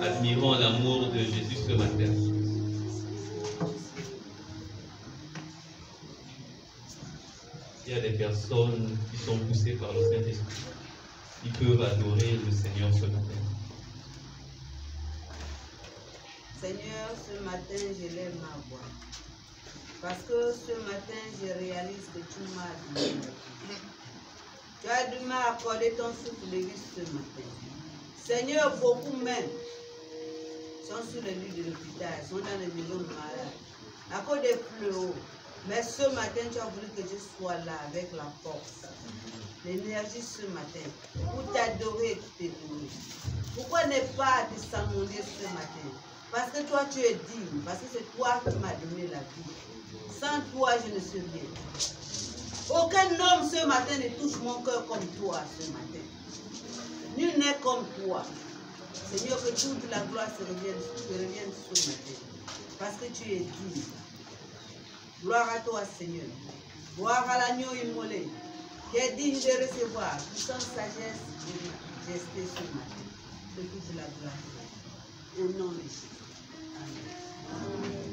admirons l'amour de Jésus ce matin. Il y a des personnes qui sont poussées par le Saint-Esprit. Ils peuvent adorer le Seigneur ce matin. Seigneur, ce matin, je lève ma voix. Parce que ce matin, je réalise que tu m'as dit. Tu as dû m'accorder ton souffle de vie ce matin. Seigneur, beaucoup même sont sur le lit de l'hôpital, sont dans les maisons de malades, à cause des fléaux. Mais ce matin, tu as voulu que je sois là avec la force, l'énergie ce matin, pour t'adorer et t'aimer. Pourquoi ne pas te s'amender ce matin? Parce que toi, tu es digne, parce que c'est toi qui m'as donné la vie. Sans toi, je ne suis rien. Aucun homme ce matin ne touche mon cœur comme toi ce matin. Nul n'est comme toi. Seigneur, que toute la gloire te revienne ce matin. Parce que tu es digne. Gloire à toi, Seigneur. Gloire à l'agneau immolé, qui est digne de recevoir toute sagesse et majesté ce matin. Que toute la gloire. Au nom de Jésus. Amen.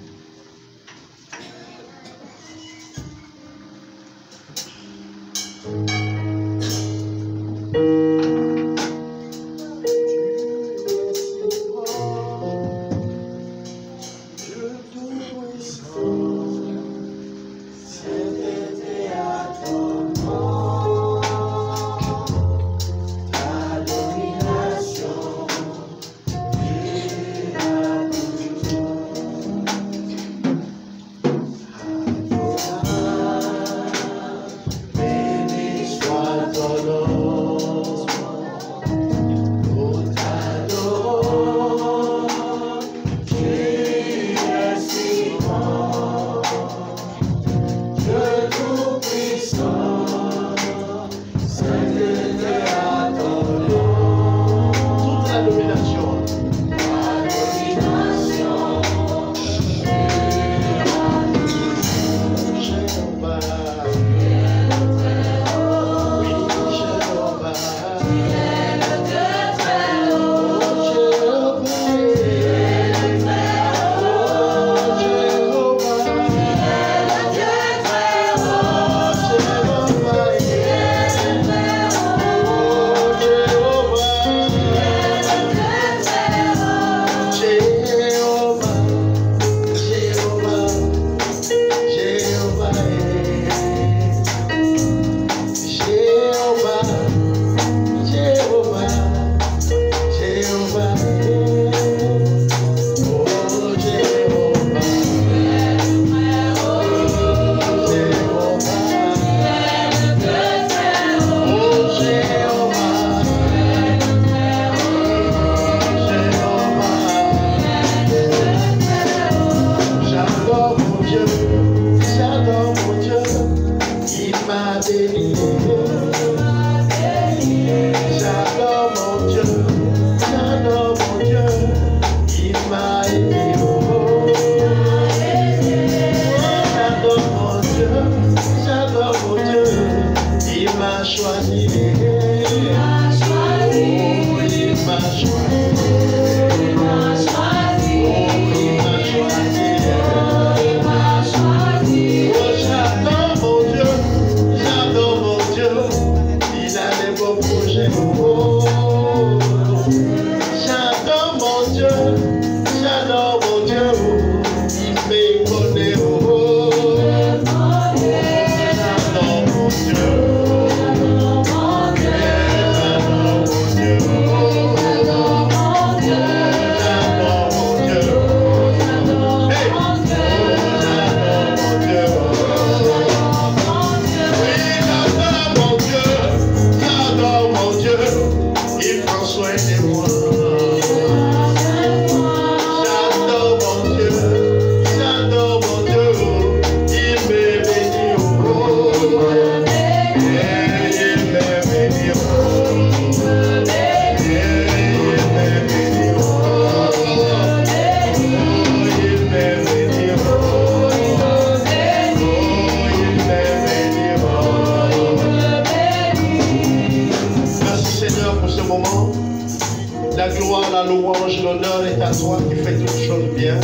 l'honneur est à toi qui fais toutes choses bien.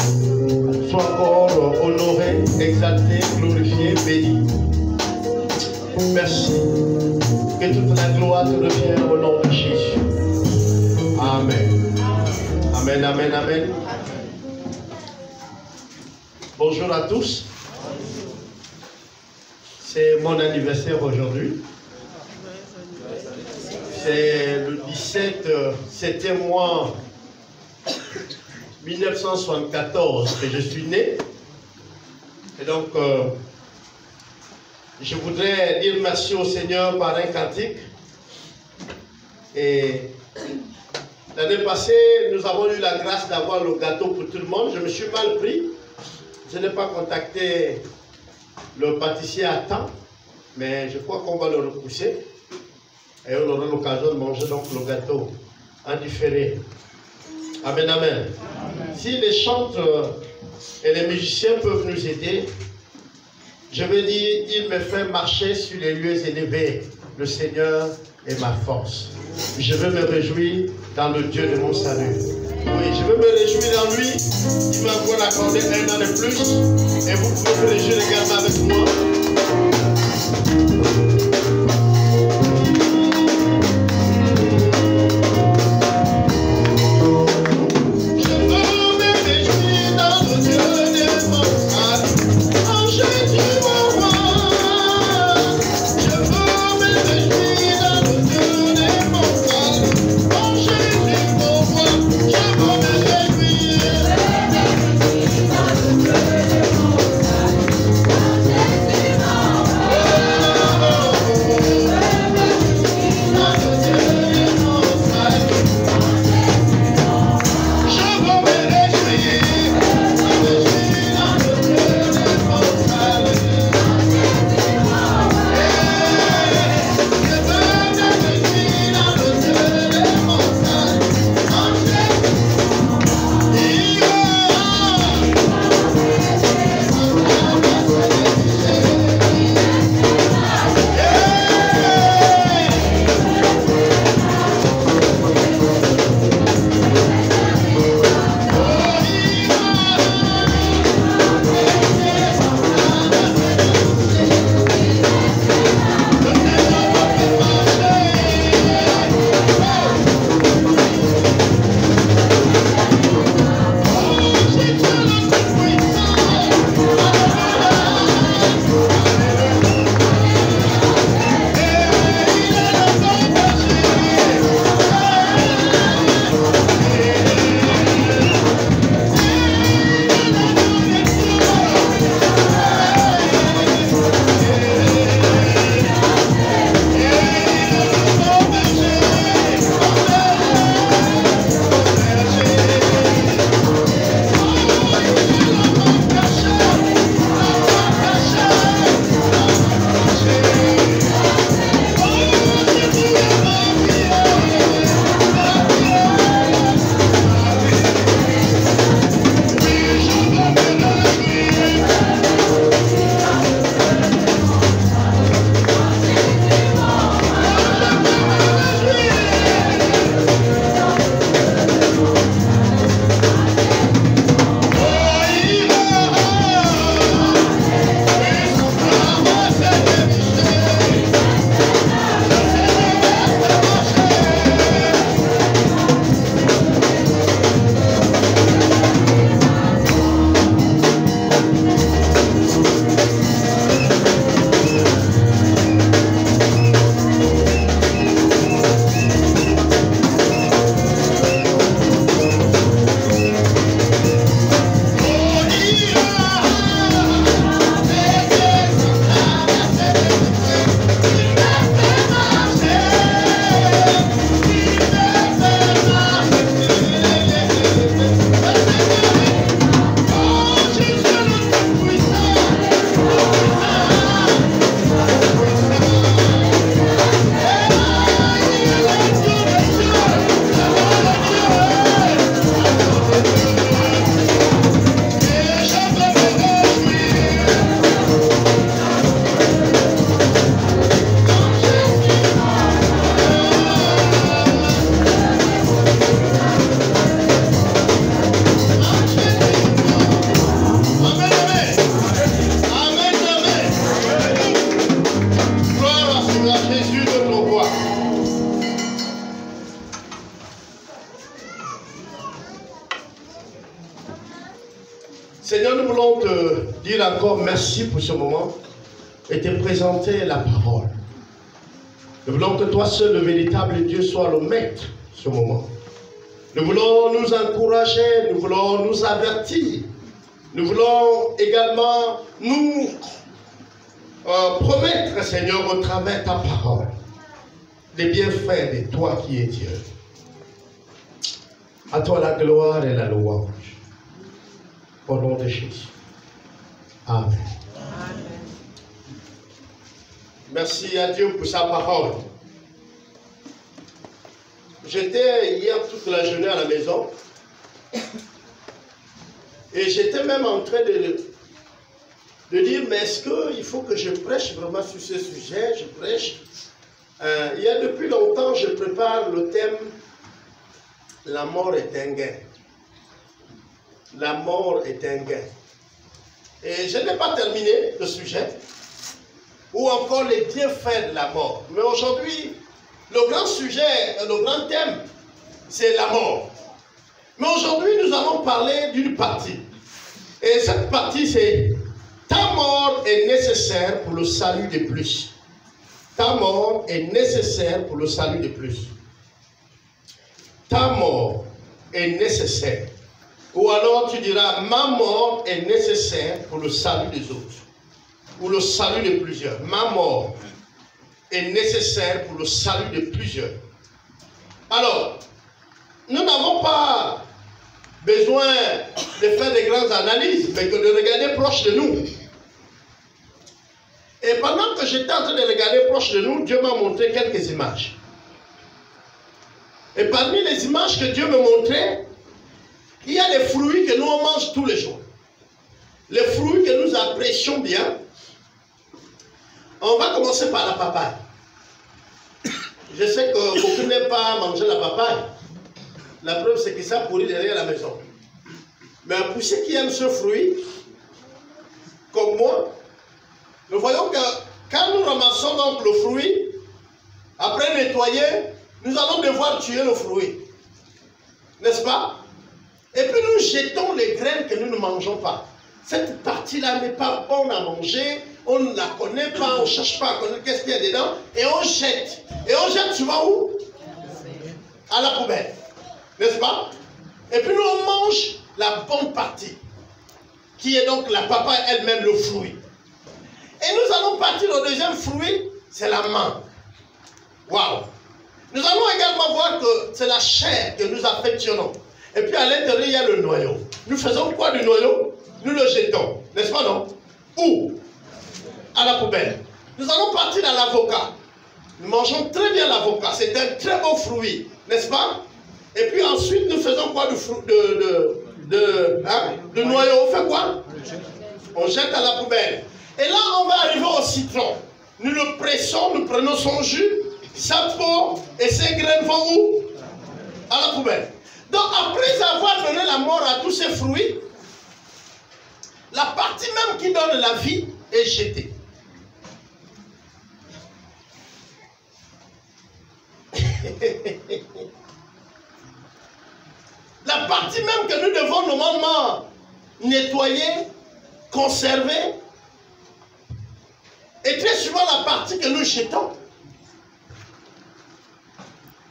Sois encore honoré, exalté, glorifié, béni. Merci. Que toute la gloire te revienne au nom de Jésus. Amen. Amen, amen, amen. Bonjour à tous. C'est mon anniversaire aujourd'hui. C'est le 17e mois 1974 que je suis né. Et donc, je voudrais dire merci au Seigneur par un cantique. Et l'année passée, nous avons eu la grâce d'avoir le gâteau pour tout le monde. Je me suis mal pris. Je n'ai pas contacté le pâtissier à temps, mais je crois qu'on va le repousser. Et on aura l'occasion de manger donc le gâteau en différé. Amen, amen. Si les chantres et les musiciens peuvent nous aider, je veux dire, il me fait marcher sur les lieux élevés. Le Seigneur est ma force. Je veux me réjouir dans le Dieu de mon salut. Oui, je veux me réjouir en lui. Il m'a encore accordé un an de plus. Et vous pouvez vous réjouir également avec moi. Thank you. Seigneur, nous voulons te dire encore merci pour ce moment et te présenter la parole. Nous voulons que toi seul, le véritable Dieu, soit le maître de ce moment. Nous voulons nous encourager, nous voulons nous avertir. Nous voulons également nous promettre, Seigneur, au travers de ta parole, les bienfaits de toi qui es Dieu. À toi la gloire et la louange. Au nom de Jésus. Amen. Amen. Merci à Dieu pour sa parole. J'étais hier toute la journée à la maison et j'étais même en train de dire, mais est-ce qu'il faut que je prêche vraiment sur ce sujet? Je prêche. Il y a depuis longtemps, je prépare le thème « La mort est un gain ». La mort est un gain. Et je n'ai pas terminé le sujet, ou encore les bienfaits de la mort. Mais aujourd'hui, le grand sujet, le grand thème, c'est la mort. Mais aujourd'hui, nous allons parler d'une partie. Et cette partie, c'est « Ta mort est nécessaire pour le salut de plus ». Ta mort est nécessaire pour le salut de plus. Ta mort est nécessaire. Ou alors tu diras, ma mort est nécessaire pour le salut des autres. Ou le salut de plusieurs. Ma mort est nécessaire pour le salut de plusieurs. Alors, nous n'avons pas besoin de faire des grandes analyses, mais que de regarder proche de nous. Et pendant que j'étais en train de regarder proche de nous, Dieu m'a montré quelques images. Et parmi les images que Dieu me montrait, il y a les fruits que nous on mange tous les jours. Les fruits que nous apprécions bien. On va commencer par la papaye. Je sais que beaucoup n'aiment pas manger la papaye. La preuve, c'est que ça pourrit derrière la maison. Mais pour ceux qui aiment ce fruit, comme moi, nous voyons que quand nous ramassons donc le fruit, après nettoyer, nous allons devoir tuer le fruit. N'est-ce pas? Et puis nous jetons les graines que nous ne mangeons pas. Cette partie-là n'est pas bonne à manger, on ne la connaît pas, on ne cherche pas à connaître qu'est-ce qu'il y a dedans, et on jette. Et on jette souvent où? À la poubelle. N'est-ce pas? Et puis nous on mange la bonne partie, qui est donc la papaye elle-même, le fruit. Et nous allons partir au deuxième fruit, c'est la mangue. Waouh! Nous allons également voir que c'est la chair que nous affectionnons. Et puis à l'intérieur, il y a le noyau. Nous faisons quoi du noyau? Nous le jetons. N'est-ce pas, non? Où? À la poubelle. Nous allons partir à l'avocat. Nous mangeons très bien l'avocat. C'est un très beau fruit. N'est-ce pas? Et puis ensuite, nous faisons quoi du noyau? On fait quoi? On jette à la poubelle. Et là, on va arriver au citron. Nous le pressons, nous prenons son jus, sa peau et ses graines vont où? À la poubelle. Donc, après avoir donné la mort à tous ces fruits, la partie même qui donne la vie est jetée. La partie même que nous devons normalement nettoyer, conserver, est très souvent la partie que nous jetons.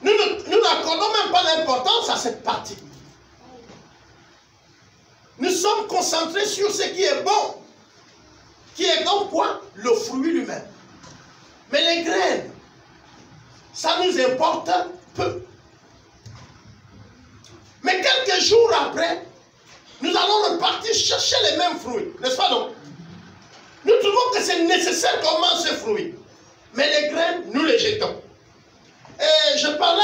Nous n'accordons même pas l'importance à cette partie. Nous sommes concentrés sur ce qui est bon, qui est donc quoi? Le fruit lui-même. Mais les graines, ça nous importe peu. Mais quelques jours après, nous allons repartir chercher les mêmes fruits, n'est-ce pas non? Nous trouvons que c'est nécessaire qu'on mange ces fruits. Mais les graines, nous les jetons. Et je parlais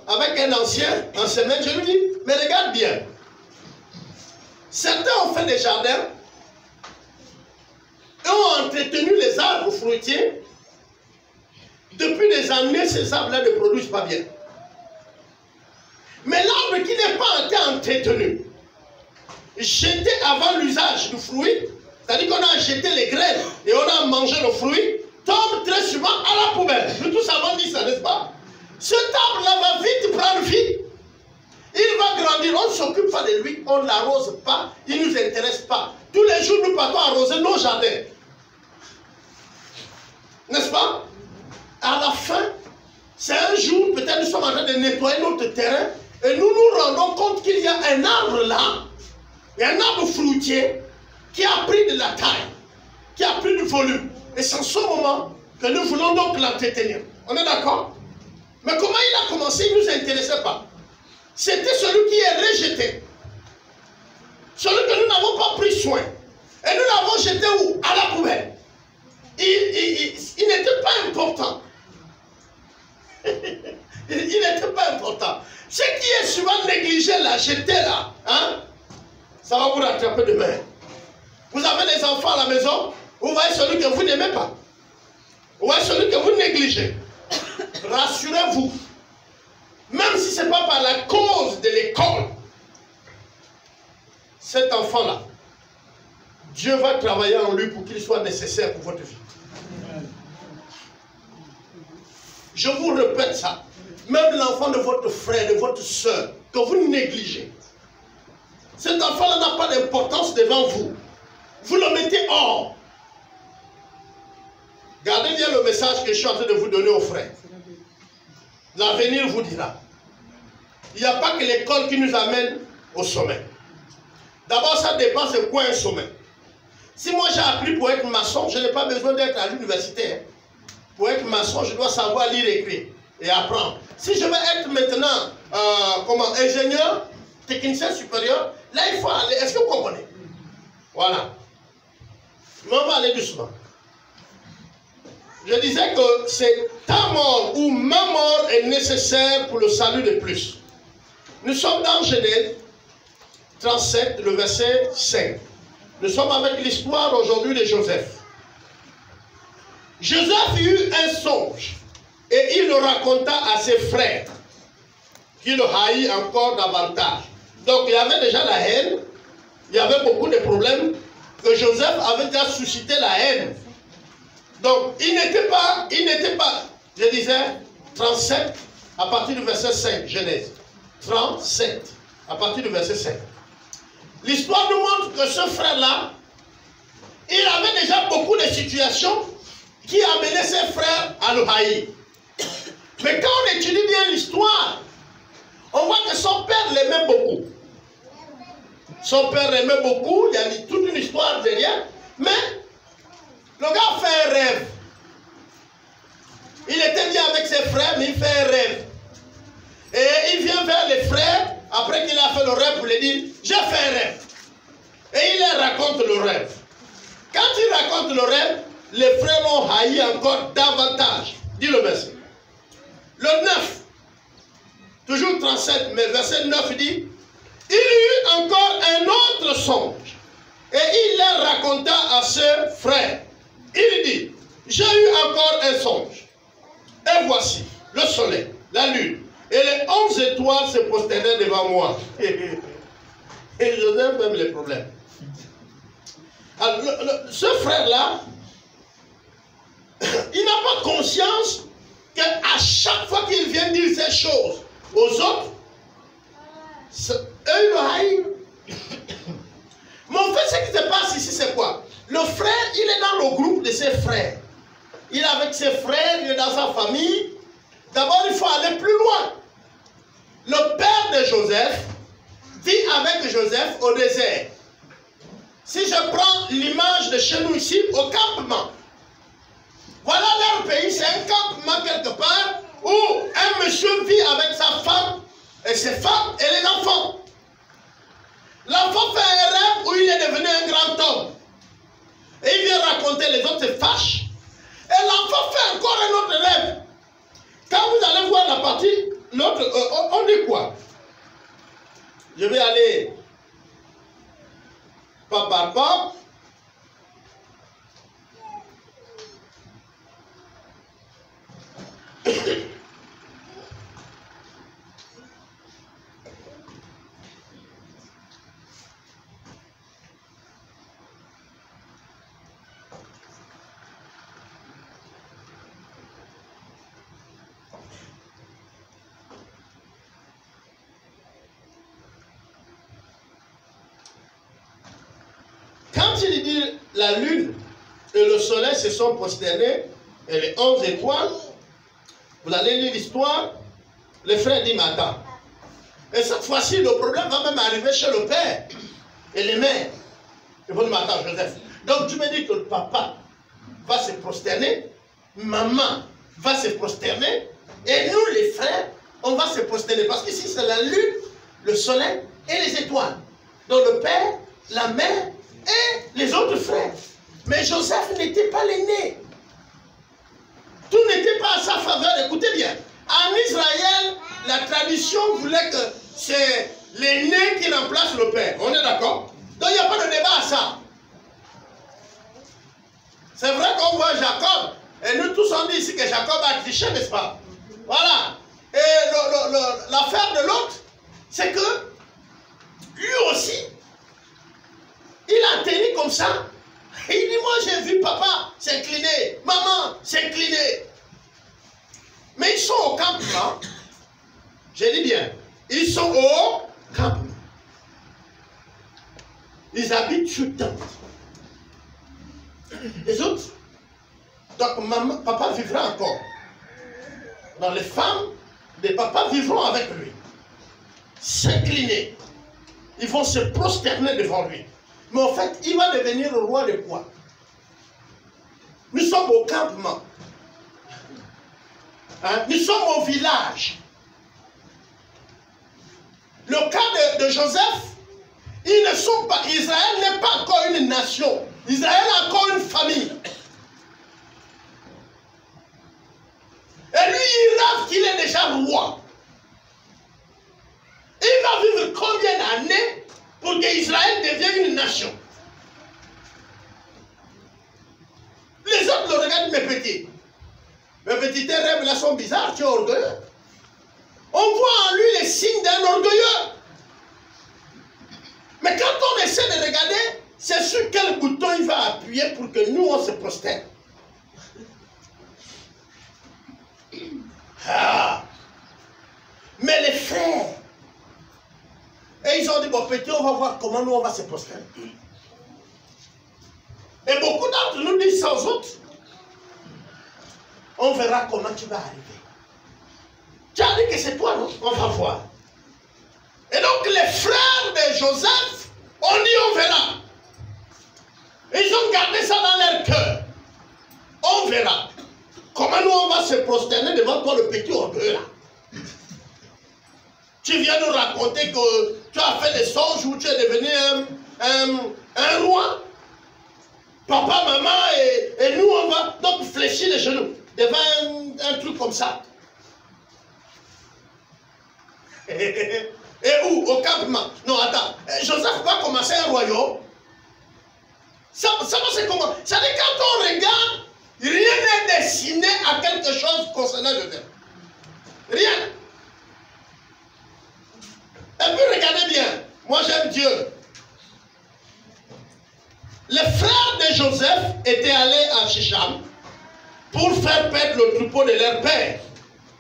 avec un ancien en semaine, je lui dis, mais regarde bien. Certains ont fait des jardins et ont entretenu les arbres fruitiers. Depuis des années, ces arbres-là ne produisent pas bien. Mais l'arbre qui n'est pas été entretenu, jeté avant l'usage du fruit, c'est-à-dire qu'on a jeté les graines et on a mangé le fruit, tombe très souvent à la poubelle. Nous tous avons dit ça, n'est-ce pas? Cet arbre-là va vite prendre vie. Il va grandir, on ne s'occupe pas de lui, on ne l'arrose pas, il ne nous intéresse pas. Tous les jours, nous partons arroser nos jardins. N'est-ce pas? À la fin, c'est un jour, peut-être nous sommes en train de nettoyer notre terrain et nous nous rendons compte qu'il y a un arbre là, et un arbre fruitier qui a pris de la taille, qui a pris du volume. Et c'est en ce moment que nous voulons donc l'entretenir. On est d'accord? Mais comment il a commencé, il ne nous intéressait pas. C'était celui qui est rejeté. Celui que nous n'avons pas pris soin. Et nous l'avons jeté où? À la poubelle. Il n'était pas important. Il n'était pas important. Ce qui est souvent négligé là, jeté là, hein, ça va vous rattraper demain. Vous avez des enfants à la maison, vous voyez celui que vous n'aimez pas. Vous voyez celui que vous négligez. Rassurez-vous, même si ce n'est pas par la cause de l'école, cet enfant-là, Dieu va travailler en lui pour qu'il soit nécessaire pour votre vie. Je vous répète ça. Même l'enfant de votre frère, de votre soeur, que vous négligez, cet enfant-là n'a pas d'importance devant vous. Vous le mettez hors. Gardez bien le message que je suis en train de vous donner aux frères. L'avenir vous dira. Il n'y a pas que l'école qui nous amène au sommet. D'abord, ça dépend c'est quoi un sommet. Si moi j'ai appris pour être maçon, je n'ai pas besoin d'être à l'université. Pour être maçon, je dois savoir lire, écrire et apprendre. Si je veux être maintenant ingénieur, technicien supérieur, là il faut aller. Est-ce que vous comprenez? Voilà. Mais on va aller doucement. Je disais que c'est ta mort ou ma mort est nécessaire pour le salut de plus. Nous sommes dans Genèse 37, le verset 5. Nous sommes avec l'histoire aujourd'hui de Joseph. Joseph eut un songe et il le raconta à ses frères qui le haït encore davantage. Donc il y avait déjà la haine, il y avait beaucoup de problèmes que Joseph avait déjà suscité la haine. Donc il n'était pas, je disais 37 à partir du verset 5, Genèse 37 à partir du verset 5. L'histoire nous montre que ce frère-là, il avait déjà beaucoup de situations qui amenaient ses frères à le haïr. Mais quand on étudie bien l'histoire, on voit que son père l'aimait beaucoup. Son père l'aimait beaucoup, il y a toute une histoire derrière, mais le gars fait un rêve. Il était bien avec ses frères, mais il fait un rêve. Et il vient vers les frères, après qu'il a fait le rêve, pour lui dire, j'ai fait un rêve. Et il leur raconte le rêve. Quand il raconte le rêve, les frères l'ont haï encore davantage. Dis le verset. Le 9, toujours 37, mais verset 9 dit, il eut encore un autre songe. Et il leur raconta à ses frères. Il dit, j'ai eu encore un songe. Et voici le soleil, la lune et les 11 étoiles se prosternaient devant moi. Et Joseph même les problèmes. Alors, ce frère-là, il n'a pas conscience qu'à chaque fois qu'il vient dire ces choses aux autres, eux le haïssent. Mais en fait, ce qui se passe ici, c'est quoi? Le frère, il est dans le groupe de ses frères. Il est avec ses frères, il est dans sa famille. D'abord, il faut aller plus loin. Le père de Joseph vit avec Joseph au désert. Si je prends l'image de chez nous ici, au campement. Voilà leur pays, c'est un campement quelque part où un monsieur vit avec sa femme et ses femmes et les enfants. L'enfant fait un rêve où il est devenu un grand homme. Et il vient raconter, les autres se fâchent. Et l'enfant fait encore un autre rêve. Quand vous allez voir la partie, l'autre, on dit quoi? Je vais aller pas par pas. quand il dit la lune et le soleil se sont prosternés, et les 11 étoiles, vous allez lire l'histoire, les frères disent, mais attends. Et cette fois-ci, le problème va même arriver chez le père et les mères. Ils vont dire, mais attends, Joseph. Donc tu me dis que le papa va se prosterner, maman va se prosterner, et nous les frères, on va se prosterner. Parce qu'ici c'est la lune, le soleil et les étoiles. Donc le père, la mère et les autres frères. Mais Joseph n'était pas l'aîné. Tout n'était pas à sa faveur. Écoutez bien. En Israël, la tradition voulait que c'est l'aîné qui remplace le père. On est d'accord? Donc il n'y a pas de débat à ça. C'est vrai qu'on voit Jacob, et nous tous on dit ici que Jacob a triché, n'est-ce pas? Voilà. Et l'affaire de l'autre, c'est que lui aussi, il a tenu comme ça. Et il dit, moi j'ai vu papa s'incliner, maman s'incliner. Mais ils sont au campement. J'ai dit bien, ils sont au campement. Ils habitent sur tente. Les autres, donc maman, papa vivra encore. Donc les femmes des papas vivront avec lui. S'incliner. Ils vont se prosterner devant lui. Mais en fait, il va devenir le roi de quoi? Nous sommes au campement. Hein? Nous sommes au village. Le cas de Joseph, ils ne sont pas. Israël n'est pas encore une nation. Israël a encore une famille. Et lui, il rêve qu'il est déjà roi. Il va vivre combien d'années pour que Israël devienne une nation? Les autres le regardent, mes petits. Mes petits, tes rêves là sont bizarres, tu es orgueilleux. On voit en lui les signes d'un orgueilleux. Mais quand on essaie de regarder, c'est sur quel bouton il va appuyer pour que nous, on se prosterne. Ah. Mais les frères, et ils ont dit, bon petit, on va voir comment nous, on va se prosterner. Et beaucoup d'entre nous disent sans autres, on verra comment tu vas arriver. Tu as dit que c'est toi, non? On va voir. Et donc les frères de Joseph ont dit on verra. Ils ont gardé ça dans leur cœur. On verra. Comment nous on va se prosterner devant toi le petit orgueil là? Tu viens nous raconter que tu as fait des songes où tu es devenu un roi. Papa, maman et nous on va donc fléchir les genoux devant un truc comme ça. Et où? Au campement. Non, attends. Joseph va commencer un royaume. Ça c'est comment? Ça dit quand on regarde, rien n'est destiné à quelque chose concernant Joseph. Rien. Et puis regardez bien. Moi j'aime Dieu. Les frères de Joseph étaient allés à Shichem pour faire perdre le troupeau de leur père.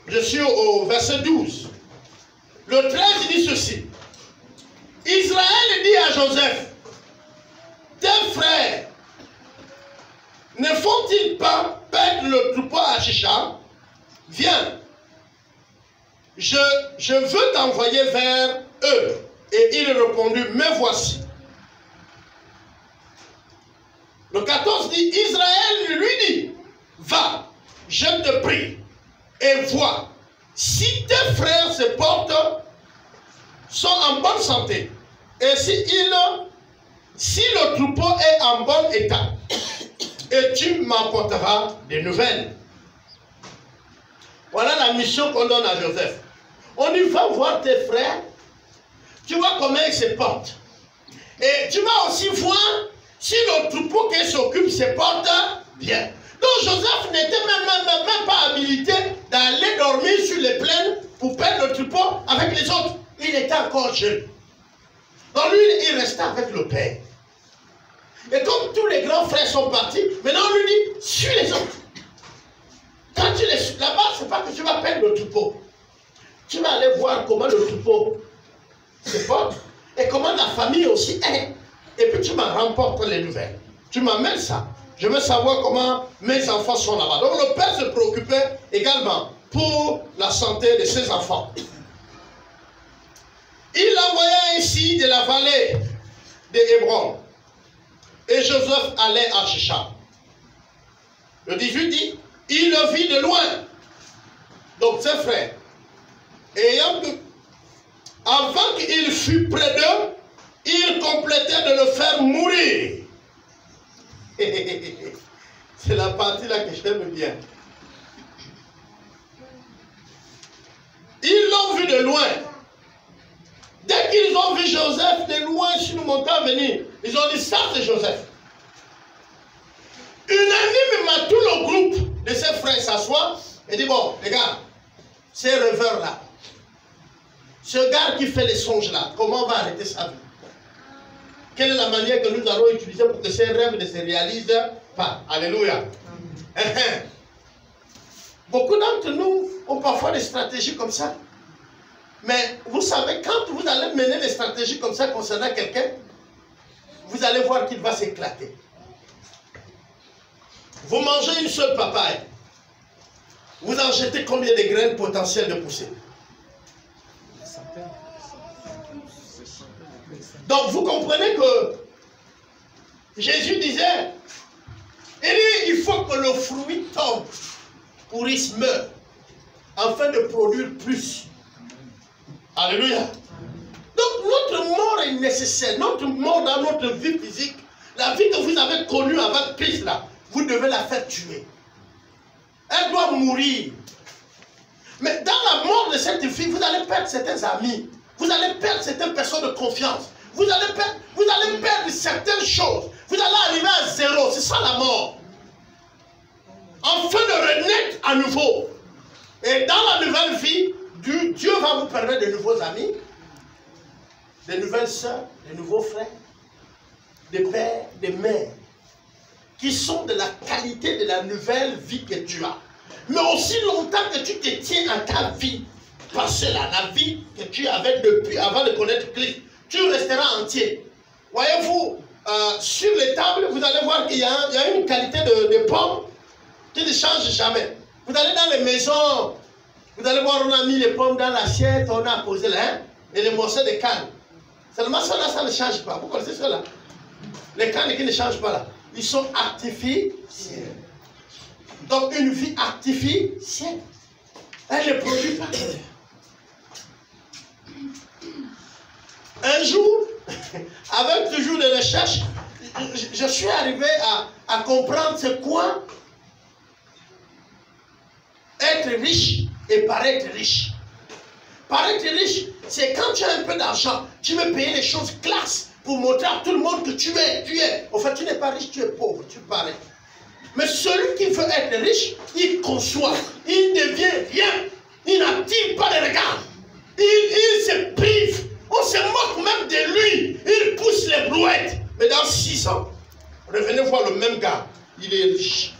Je suis au verset 12. Le 13 dit ceci. Israël dit à Joseph, tes frères ne font-ils pas perdre le troupeau à Shichem? Viens, je veux t'envoyer vers eux. Et il répondit, me voici. Le 14 dit, Israël lui dit, va, je te prie, et vois, si tes frères se portent, sont en bonne santé, et si le troupeau est en bon état, et tu m'apporteras des nouvelles. Voilà la mission qu'on donne à Joseph. On y va voir tes frères, tu vois comment ils se portent. Et tu vas aussi voir si le troupeau qui s'occupe se porte bien. Donc Joseph n'était même pas habilité d'aller dormir sur les plaines pour perdre le troupeau avec les autres. Il était encore jeune. Donc lui, il restait avec le père. Et comme tous les grands frères sont partis, maintenant on lui dit, suis les autres. Quand tu les suis là-bas, ce n'est pas que tu vas perdre le troupeau. Tu vas aller voir comment le troupeau se porte et comment la famille aussi est. et puis tu m'en remportes les nouvelles. Tu m'amènes ça. Je veux savoir comment mes enfants sont là-bas. Donc le père se préoccupait également pour la santé de ses enfants. Il envoya ainsi de la vallée de Hébron. Et Joseph allait à Shechem. Le 18 dit, il le vit de loin. Donc ses frères, avant qu'il fût près d'eux, il complétait de le faire mourir. C'est la partie là que j'aime bien. Ils l'ont vu de loin. Dès qu'ils ont vu Joseph de loin sur le montant venir, ils ont dit ça c'est Joseph. Unanimement, tout le groupe de ses frères s'assoit et dit bon, les gars, ces rêveurs là, ce gars qui fait les songes là, comment on va arrêter sa vie? Quelle est la manière que nous allons utiliser pour que ces rêves ne se réalisent pas? Alléluia. Beaucoup d'entre nous ont parfois des stratégies comme ça. Mais vous savez, quand vous allez mener des stratégies comme ça concernant quelqu'un, vous allez voir qu'il va s'éclater. Vous mangez une seule papaye. Vous en jetez combien de graines potentielles de pousser? Donc vous comprenez que Jésus disait, il faut que le fruit tombe, pourrisse, meure, afin de produire plus. Alléluia. Donc notre mort est nécessaire. Notre mort dans notre vie physique, la vie que vous avez connue avec Christ là, vous devez la faire tuer. Elle doit mourir. Mais dans la mort de cette vie, vous allez perdre certains amis. Vous allez perdre certaines personnes de confiance. Vous allez perdre certaines choses. Vous allez arriver à zéro. C'est ça la mort. Afin de renaître à nouveau. Et dans la nouvelle vie, Dieu va vous permettre de nouveaux amis, de nouvelles sœurs, de nouveaux frères, des pères, des mères, qui sont de la qualité de la nouvelle vie que tu as. Mais aussi longtemps que tu te tiens à ta vie passée là, la vie que tu avais depuis avant de connaître Christ, tu resteras entier. Voyez-vous, sur les tables, vous allez voir qu'il y a une qualité de pommes qui ne change jamais. Vous allez dans les maisons, vous allez voir, on a mis les pommes dans l'assiette, on a posé là, et les morceaux de canne. Seulement ça là, ça ne change pas. Vous connaissez cela? Les cannes qui ne changent pas là, ils sont artificiels. Donc une vie artificielle, elle ne produit pas. Un jour, avec toujours des recherches, je suis arrivé à comprendre c'est quoi être riche et paraître riche. Paraître riche, c'est quand tu as un peu d'argent, tu veux payer les choses classe pour montrer à tout le monde que tu es. En fait, tu n'es pas riche, tu es pauvre, tu parais. Mais celui qui veut être riche, il conçoit, il ne devient rien, il n'attire pas les regards, il se prive, on se moque même de lui, il pousse les brouettes. Mais dans 6 ans, revenez voir le même gars, il est riche.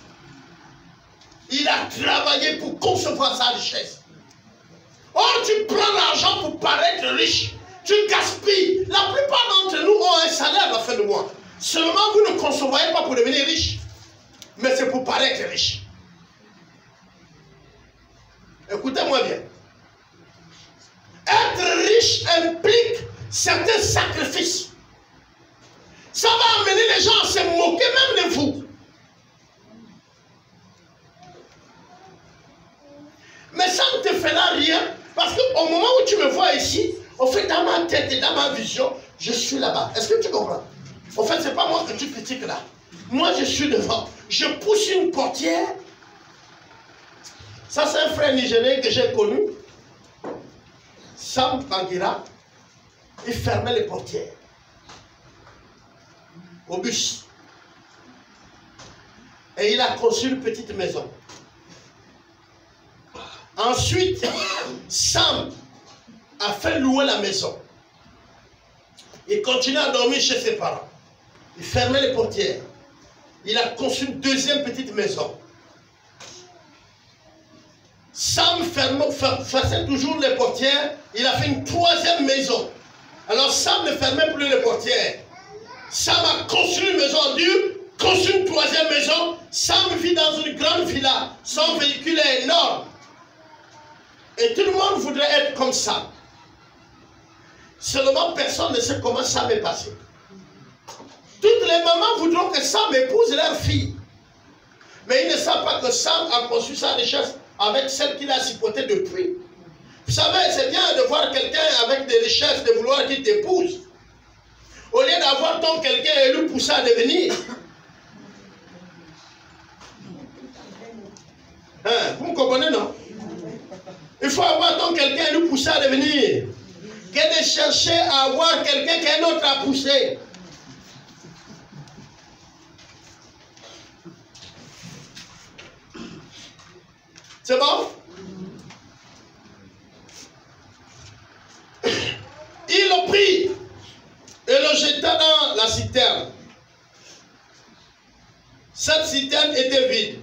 Il a travaillé pour concevoir sa richesse. Oh, tu prends l'argent pour paraître riche, tu gaspilles. La plupart d'entre nous ont un salaire à la fin du mois. Seulement, vous ne concevez pas pour devenir riche, mais c'est pour paraître riche. Écoutez-moi bien. Être riche implique certains sacrifices. Ça va amener les gens à se moquer même de vous. Mais ça ne te fera rien, parce qu'au moment où tu me vois ici, au fait, dans ma tête et dans ma vision, je suis là-bas. Est-ce que tu comprends? Au fait, ce n'est pas moi que tu critiques là. Moi, je suis devant. Je pousse une portière. Ça, c'est un frère nigérien que j'ai connu. Sam Bangira. Il fermait les portières. Au bus. Et il a construit une petite maison. Ensuite, Sam a fait louer la maison. Il continue à dormir chez ses parents. Il fermait les portières. Il a construit une deuxième petite maison. Sam faisait toujours les portières. Il a fait une troisième maison. Alors Sam ne fermait plus les portières. Sam a construit une maison en dur, construit une troisième maison. Sam vit dans une grande villa. Son véhicule est énorme. Et tout le monde voudrait être comme Sam. Seulement, personne ne sait comment Sam est passé. Toutes les mamans voudront que Sam épouse leur fille. Mais ils ne savent pas que Sam a construit sa richesse avec celle qu'il a suppotée depuis. Vous savez, c'est bien de voir quelqu'un avec des richesses, de vouloir qu'il t'épouse. Au lieu d'avoir ton quelqu'un et lui pousser à devenir. Hein, vous me comprenez, non? Il faut avoir ton quelqu'un et lui pousser à devenir. Que de chercher à avoir quelqu'un qu'un autre a poussé. C'est bon? Il le prit et le jeta dans la citerne. Cette citerne était vide.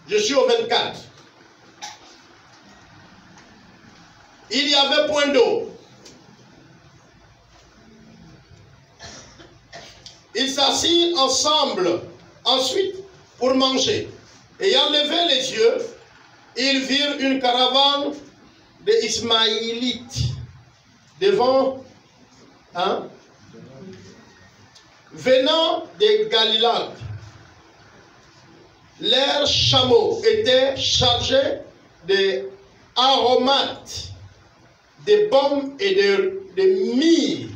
Je suis au 24. Il n'y avait point d'eau. Ils s'assirent ensemble ensuite pour manger. Ayant levé les yeux, ils virent une caravane d'Ismaélites devant, venant de Galilée. Leurs chameaux étaient chargés d'aromates, de baumes et de myrrhe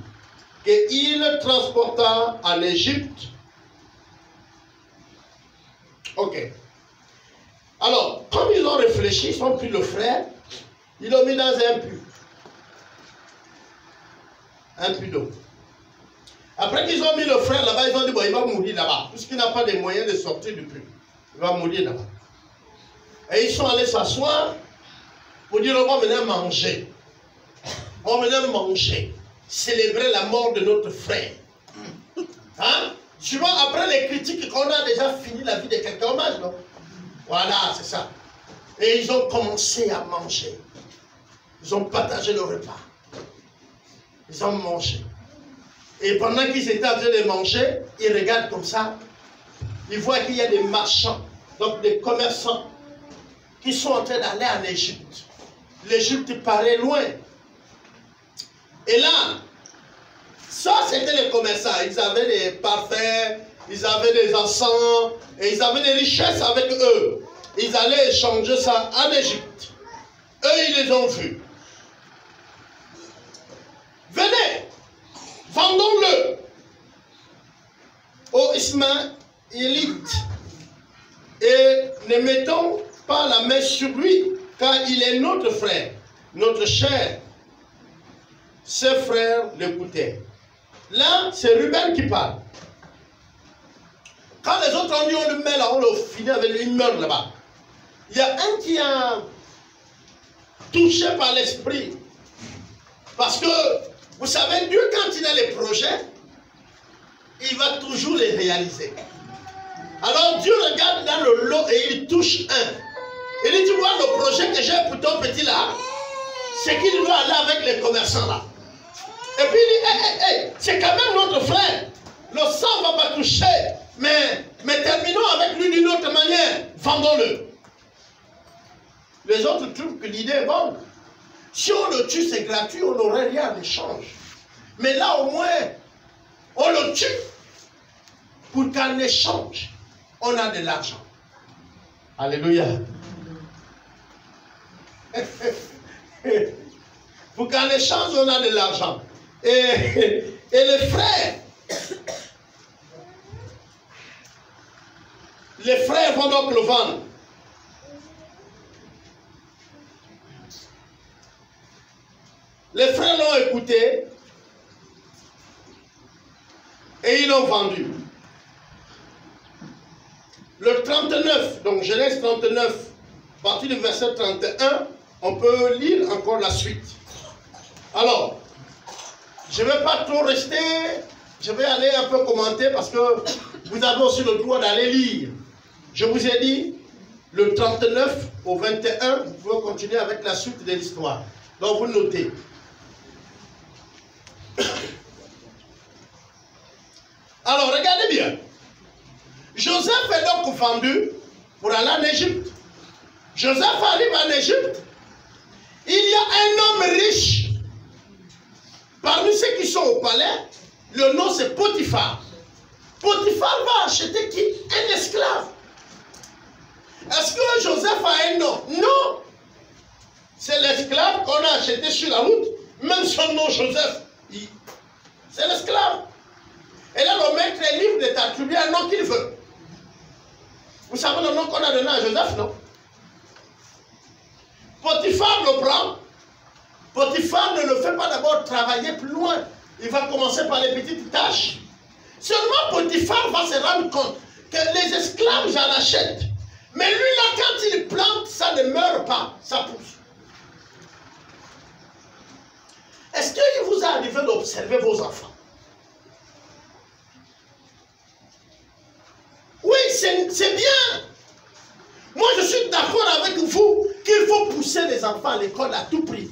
qu'il transporta en Égypte. Ok. Alors, comme ils ont réfléchi, ils ont pris le frère, ils l'ont mis dans un puits. Un puits d'eau. Après qu'ils ont mis le frère là-bas, ils ont dit, bon, il va mourir là-bas. Puisqu'il n'a pas de moyens de sortir du puits. Il va mourir là-bas. Et ils sont allés s'asseoir pour dire, on va venir manger. On va venir manger. Célébrer la mort de notre frère. Hein? Souvent, après les critiques qu'on a déjà fini la vie de quelqu'un, hommage, non? Voilà, c'est ça. Et ils ont commencé à manger. Ils ont partagé le repas. Ils ont mangé. Et pendant qu'ils étaient en train de manger, ils regardent comme ça. Ils voient qu'il y a des marchands, donc des commerçants, qui sont en train d'aller en Égypte. L'Égypte paraît loin. Et là, ça c'était les commerçants. Ils avaient des parfums, ils avaient des encens, et ils avaient des richesses avec eux. Ils allaient échanger ça en Égypte. Eux, ils les ont vus. Venez, vendons-le aux Ismaélites et ne mettons pas la main sur lui, car il est notre frère, notre cher. Ses frères l'écoutaient. Là, c'est Ruben qui parle. Quand les autres ont dit on le met là, on le finit avec lui, il meurt là-bas. Il y a un qui a touché par l'esprit. Parce que, vous savez, Dieu, quand il a les projets, il va toujours les réaliser. Alors Dieu regarde dans le lot et il touche un. Il dit, tu vois le projet que j'ai pour ton petit là, c'est qu'il doit aller avec les commerçants là. Et puis il dit, hey, c'est quand même notre frère. Le sang ne va pas toucher, mais terminons avec lui d'une autre manière. Vendons-le. Les autres trouvent que l'idée est bonne. Si on le tue, c'est gratuit, on n'aurait rien en échange. Mais là, au moins, on le tue pour qu'en échange, on a de l'argent. Alléluia. Pour qu'en échange, on a de l'argent. Et les frères vont donc le vendre. Les frères l'ont écouté et ils l'ont vendu. Le 39, donc Genèse 39, à partir du verset 31, on peut lire encore la suite. Alors, je ne vais pas trop rester, je vais aller un peu commenter parce que vous avez aussi le droit d'aller lire. Je vous ai dit, le 39 au 21, vous pouvez continuer avec la suite de l'histoire. Donc vous notez. Écoutez bien. Joseph est donc vendu pour aller en Égypte. Joseph arrive en Égypte. Il y a un homme riche. Parmi ceux qui sont au palais, le nom c'est Potiphar. Potiphar va acheter qui? Un esclave. Est-ce que Joseph a un nom? Non. C'est l'esclave qu'on a acheté sur la route. Même son nom, Joseph, c'est l'esclave. Et là, le maître est libre de t'attribuer un nom qu'il veut. Vous savez le nom qu'on a donné à Joseph, non? Potiphar le prend. Potiphar ne le fait pas d'abord travailler plus loin. Il va commencer par les petites tâches. Seulement Potiphar va se rendre compte que les esclaves, j'en achète. Mais lui, là, quand il plante, ça ne meurt pas, ça pousse. Est-ce qu'il vous est arrivé d'observer vos enfants? Oui, c'est bien. Moi, je suis d'accord avec vous qu'il faut pousser les enfants à l'école à tout prix.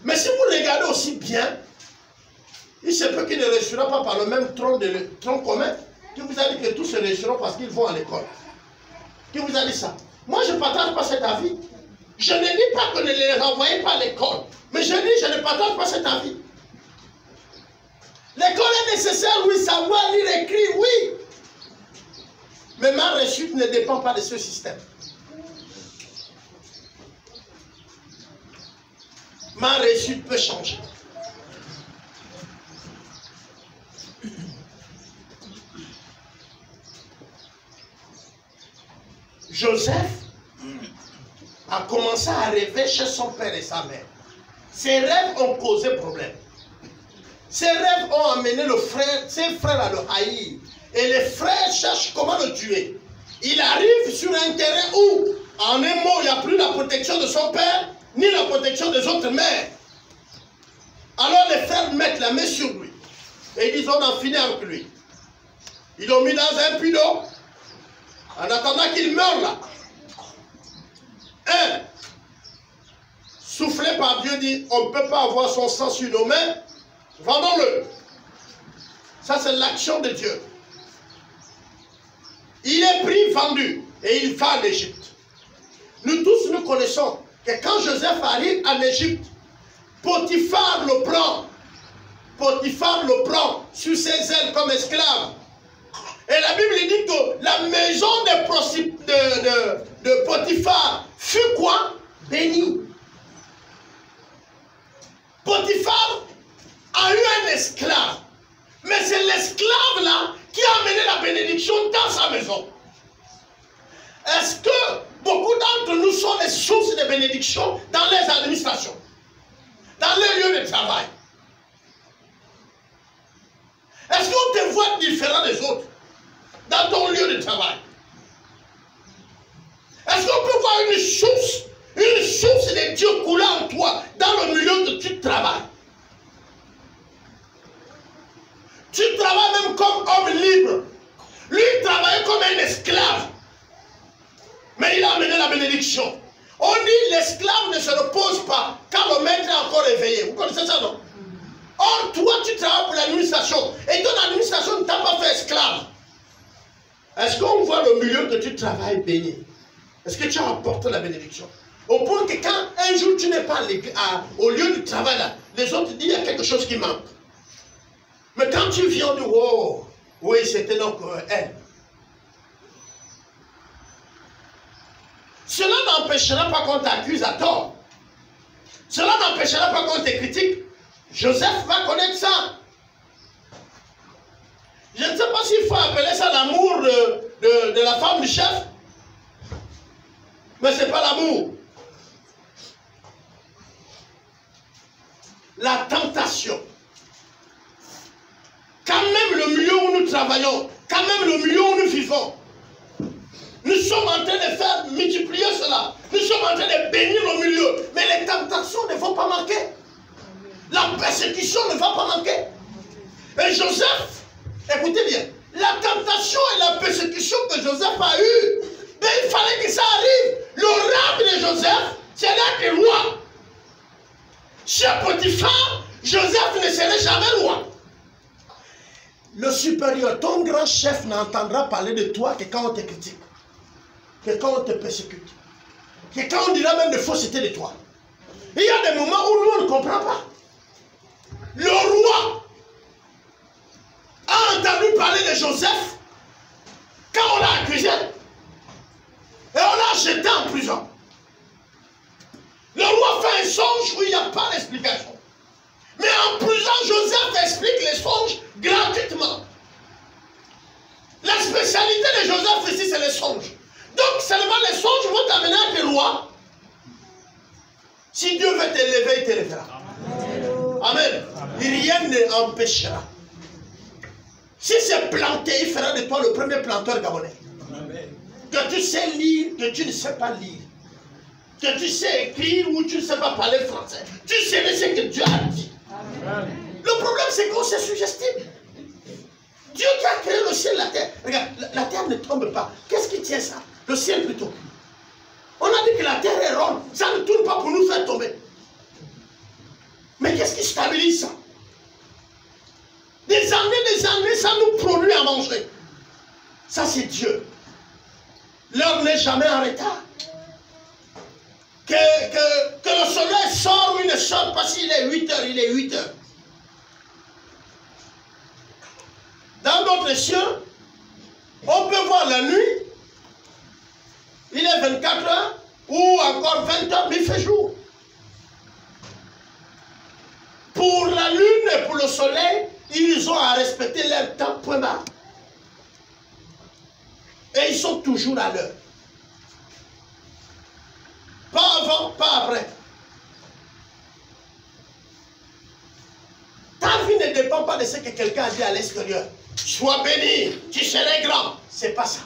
Mais si vous regardez aussi bien, il se peut qu'ils ne réussiront pas par le même tronc commun qui vous a dit que tous se réussiront parce qu'ils vont à l'école. Qui vous a dit ça? Moi, je ne partage pas cet avis. Je ne dis pas que ne les renvoyez pas à l'école. Mais je dis, je ne partage pas cet avis. L'école est nécessaire, oui, savoir lire, écrire, oui. Mais ma réussite ne dépend pas de ce système. Ma réussite peut changer. Joseph a commencé à rêver chez son père et sa mère. Ses rêves ont causé problème. Ses rêves ont amené ses frères à le haïr. Et les frères cherchent comment le tuer. Il arrive sur un terrain où, en un mot, il n'y a plus la protection de son père, ni la protection des autres mères. Alors les frères mettent la main sur lui. Et ils disent, on en finit avec lui. Ils l'ont mis dans un puits d'eau. En attendant qu'il meure là. Soufflé par Dieu dit, on ne peut pas avoir son sang sur nos mains, vendons-le. Ça c'est l'action de Dieu. Il est pris, vendu, et il va en Égypte. Nous tous nous connaissons que quand Joseph arrive en Égypte, Potiphar le prend. Potiphar le prend sur ses ailes comme esclave. Et la Bible dit que la maison de Potiphar fut quoi? Bénie. Potiphar a eu un esclave. Mais c'est l'esclave là qui a amené la bénédiction dans sa maison. Est-ce que beaucoup d'entre nous sont des sources de bénédiction dans les administrations, dans les lieux de travail? Est-ce qu'on te voit différent des autres dans ton lieu de travail? Est-ce qu'on peut voir une source de Dieu coulant en toi dans le milieu que tu travailles? Tu travailles même comme homme libre. Lui, il travaillait comme un esclave. Mais il a amené la bénédiction. On dit l'esclave ne se repose pas quand le maître est encore éveillé. Vous connaissez ça, non? Or, toi, tu travailles pour l'administration. Et ton administration ne t'a pas fait esclave. Est-ce qu'on voit le milieu que tu travailles béni? Est-ce que tu as apporté la bénédiction? Au point que quand un jour tu n'es pas au lieu du travail, là, les autres disent qu'il y a quelque chose qui manque. Mais quand tu viens, on dit, wow, oui, c'était donc elle. Cela n'empêchera pas qu'on t'accuse à tort. Cela n'empêchera pas qu'on te critique. Joseph va connaître ça. Je ne sais pas s'il faut appeler ça l'amour de la femme du chef. Mais ce n'est pas l'amour. La tentation. Quand même le milieu où nous travaillons, quand même le milieu où nous vivons, nous sommes en train de faire multiplier cela. Nous sommes en train de bénir le milieu. Mais les tentations ne vont pas manquer. La persécution ne va pas manquer. Et Joseph, écoutez bien, la tentation et la persécution que Joseph a eue, ben, il fallait que ça arrive. Le rêve de Joseph, c'est d'être roi. Chez Potiphar, Joseph ne serait jamais roi. le supérieur, ton grand chef n'entendra parler de toi que quand on te critique, que quand on te persécute, que quand on dira même des faussetés de toi. Il y a des moments où nous on ne comprend pas. Le roi a entendu parler de Joseph quand on l'a accusé et on l'a jeté en prison. Le roi fait un songe où il n'y a pas d'explication. Mais en prison, Joseph explique les songes gratuitement. La spécialité de Joseph ici, c'est les songes. Donc seulement les songes vont t'amener à tes rois. Si Dieu veut t'élever, il t'élèvera. Amen. Rien ne empêchera. Si c'est planté, il fera de toi le premier planteur gabonais. Que tu sais lire, que tu ne sais pas lire. Que tu sais écrire ou tu ne sais pas parler français. Tu sais ce que Dieu a dit. Le problème, c'est qu'on se sugestime. Dieu qui a créé le ciel et la terre. Regarde, la terre ne tombe pas. Qu'est-ce qui tient ça? Le ciel plutôt. On a dit que la terre est ronde. Ça ne tourne pas pour nous faire tomber. Mais qu'est-ce qui stabilise ça? Des années, ça nous produit à manger. Ça, c'est Dieu. L'heure n'est jamais en retard. Que le soleil sort ou il ne sort pas, s'il est 8 heures, il est 8 heures. Dans d'autres cieux, on peut voir la nuit, il est 24 heures, ou encore 20 heures, mais il fait jour. Pour la lune et pour le soleil, ils ont à respecter leur temps, point barre. Et ils sont toujours à l'heure. Pas avant, pas après. Ta vie ne dépend pas de ce que quelqu'un a dit à l'extérieur. Sois béni, tu seras grand. C'est pas ça.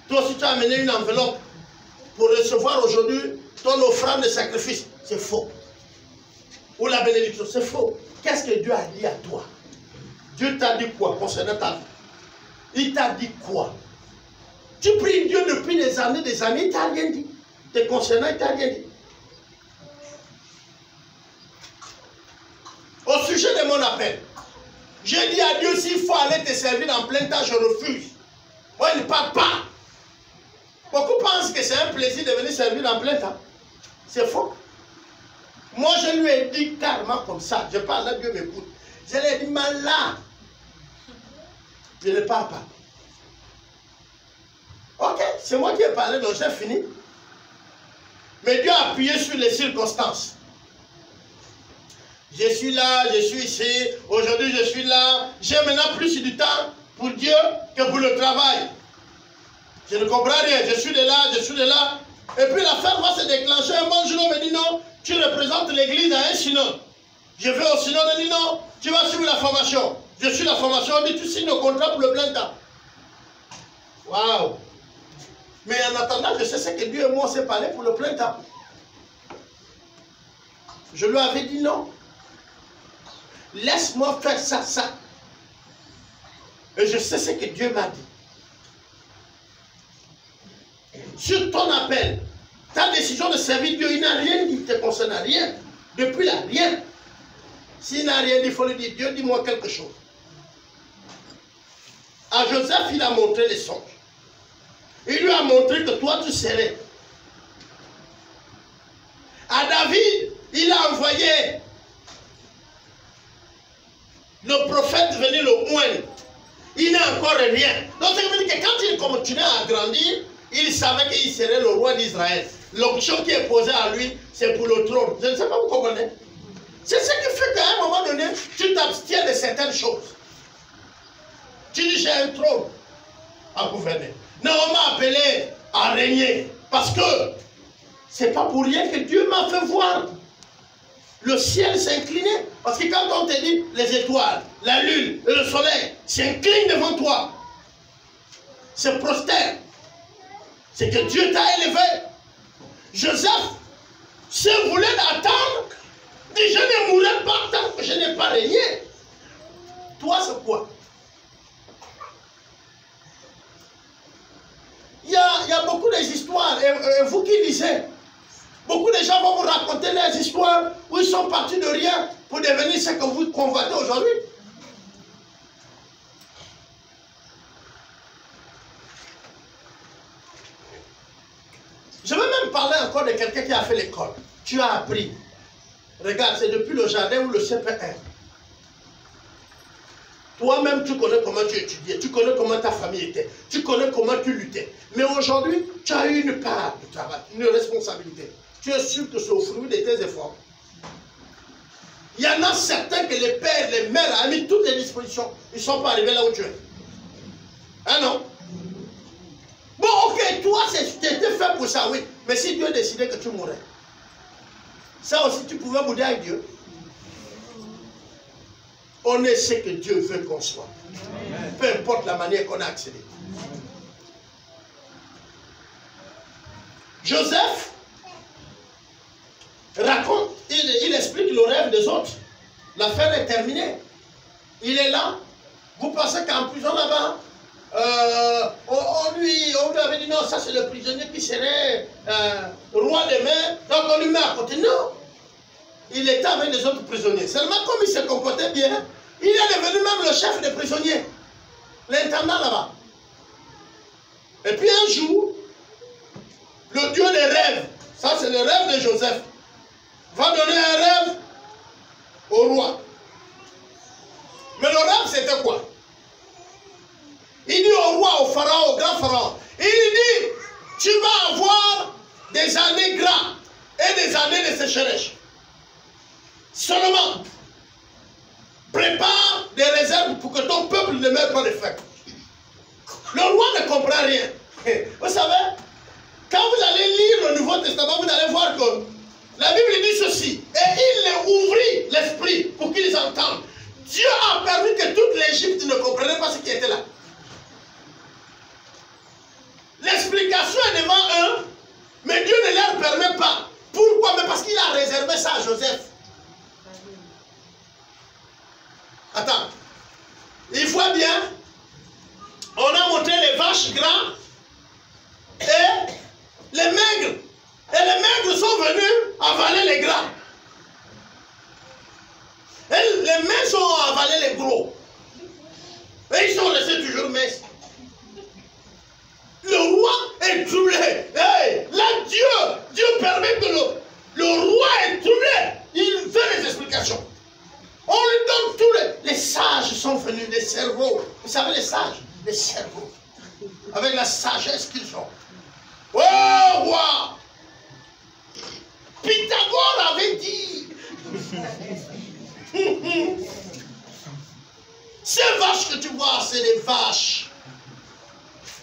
Toi, si tu as amené une enveloppe pour recevoir aujourd'hui ton offrande de sacrifice, c'est faux. Ou la bénédiction, c'est faux. Qu'est-ce que Dieu a dit à toi? Dieu t'a dit quoi concernant ta vie? Il t'a dit quoi? Tu pries Dieu depuis des années, il t'a rien dit. Te concernant, il t'a rien dit. Au sujet de mon appel, j'ai dit à Dieu, s'il faut aller te servir en plein temps, je refuse. Moi, il ne parle pas. Beaucoup pensent que c'est un plaisir de venir servir en plein temps. C'est faux. Moi, je lui ai dit carrément comme ça. Je parle là, Dieu m'écoute. Je lui ai dit, malade. Je ne parle pas. Ok, c'est moi qui ai parlé, donc j'ai fini. Mais Dieu a appuyé sur les circonstances. Je suis là, je suis ici, aujourd'hui je suis là. J'ai maintenant plus du temps pour Dieu que pour le travail. Je ne comprends rien, je suis de là. Et puis l'affaire va se déclencher. Un bon jour, on me dit non, tu représentes l'église à un synode. Je vais au synode, on dit non, tu vas suivre la formation. Je suis la formation, on dit tu signes le contrat pour le plein temps. Waouh! Mais en attendant, je sais ce que Dieu et moi s'est parlé pour le plein temps. Je lui avais dit non. Laisse-moi faire ça. Et je sais ce que Dieu m'a dit. Sur ton appel, ta décision de servir Dieu, il n'a rien dit, te concerne rien. Depuis là, rien. S'il n'a rien dit, il faut lui dire, Dieu, dis-moi quelque chose. À Joseph, il a montré les songes. Il lui a montré que toi, tu serais. À David, il a envoyé le prophète venir le moindre. Il n'a encore rien. Donc, ça veut dire que quand il continuait à grandir, il savait qu'il serait le roi d'Israël. L'option qui est posée à lui, c'est pour le trône. Je ne sais pas, vous comprenez? C'est ce qui fait qu'à un moment donné, tu t'abstiens de certaines choses. Tu dis, j'ai un trône à gouverner. Non, on m'a appelé à régner. Parce que c'est pas pour rien que Dieu m'a fait voir le ciel s'incliner. Parce que quand on te dit les étoiles, la lune et le soleil s'inclinent devant toi, se prosternent, c'est que Dieu t'a élevé. Joseph se voulait d'attendre, dit je ne mourrai pas tant que je n'ai pas régné. Toi, c'est quoi? Il y a beaucoup d'histoires, et vous qui lisez, beaucoup de gens vont vous raconter les histoires où ils sont partis de rien pour devenir ce que vous convoitez aujourd'hui. encore de quelqu'un qui a fait l'école. Tu as appris. Regarde, c'est depuis le jardin ou le CP1. Toi-même, tu connais comment tu étudiais, tu connais comment ta famille était, tu connais comment tu luttais. Mais aujourd'hui, tu as eu une part de travail, une responsabilité. Tu es sûr que c'est au fruit de tes efforts. Il y en a certains que les pères, les mères ont mis toutes les dispositions. Ils ne sont pas arrivés là où tu es. Hein, non? Bon, ok, toi, c'était fait pour ça, oui. Mais si Dieu décidait que tu mourrais, ça aussi, tu pouvais bouder avec Dieu. On est ce que Dieu veut qu'on soit. Peu importe la manière qu'on a accédé. Joseph raconte, il explique le rêve des autres. L'affaire est terminée. Il est là. Vous pensez qu'en prison là-bas, on lui avait dit non, ça c'est le prisonnier qui serait roi demain, donc on lui met à côté. Non. Il était avec les autres prisonniers. Seulement comme il se comportait bien, il est devenu même le chef des prisonniers. L'intendant là-bas. Et puis un jour, le Dieu des rêves, ça c'est le rêve de Joseph, va donner un rêve au roi. Mais le rêve c'était quoi? Il dit au roi, au pharaon, au grand pharaon, il dit, tu vas avoir des années gras et des années de sécheresse. Seulement, prépare des réserves pour que ton peuple ne meure pas de faim. Le roi ne comprend rien. Vous savez, quand vous allez lire le Nouveau Testament, vous allez voir que la Bible dit ceci. Et il leur ouvrit l'esprit pour qu'ils entendent. Dieu a permis que toute l'Égypte ne comprenait pas ce qui était là. L'explication est devant eux, mais Dieu ne leur permet pas. Pourquoi? Mais parce qu'il a réservé ça à Joseph. Attends. Il faut bien. On a montré les vaches grandes et les maigres. Et les maigres sont venus avaler les gras. Et les minces ont avalé les gros. Et ils sont restés toujours minces. Le roi est troublé. Hey, là, Dieu permet que le roi est troublé. Il fait des explications. On lui donne tous les sages sont venus, les cerveaux. Vous savez, les sages, les cerveaux. Avec la sagesse qu'ils ont. Oh, roi! Pythagore avait dit. Ces vaches que tu vois, c'est des vaches.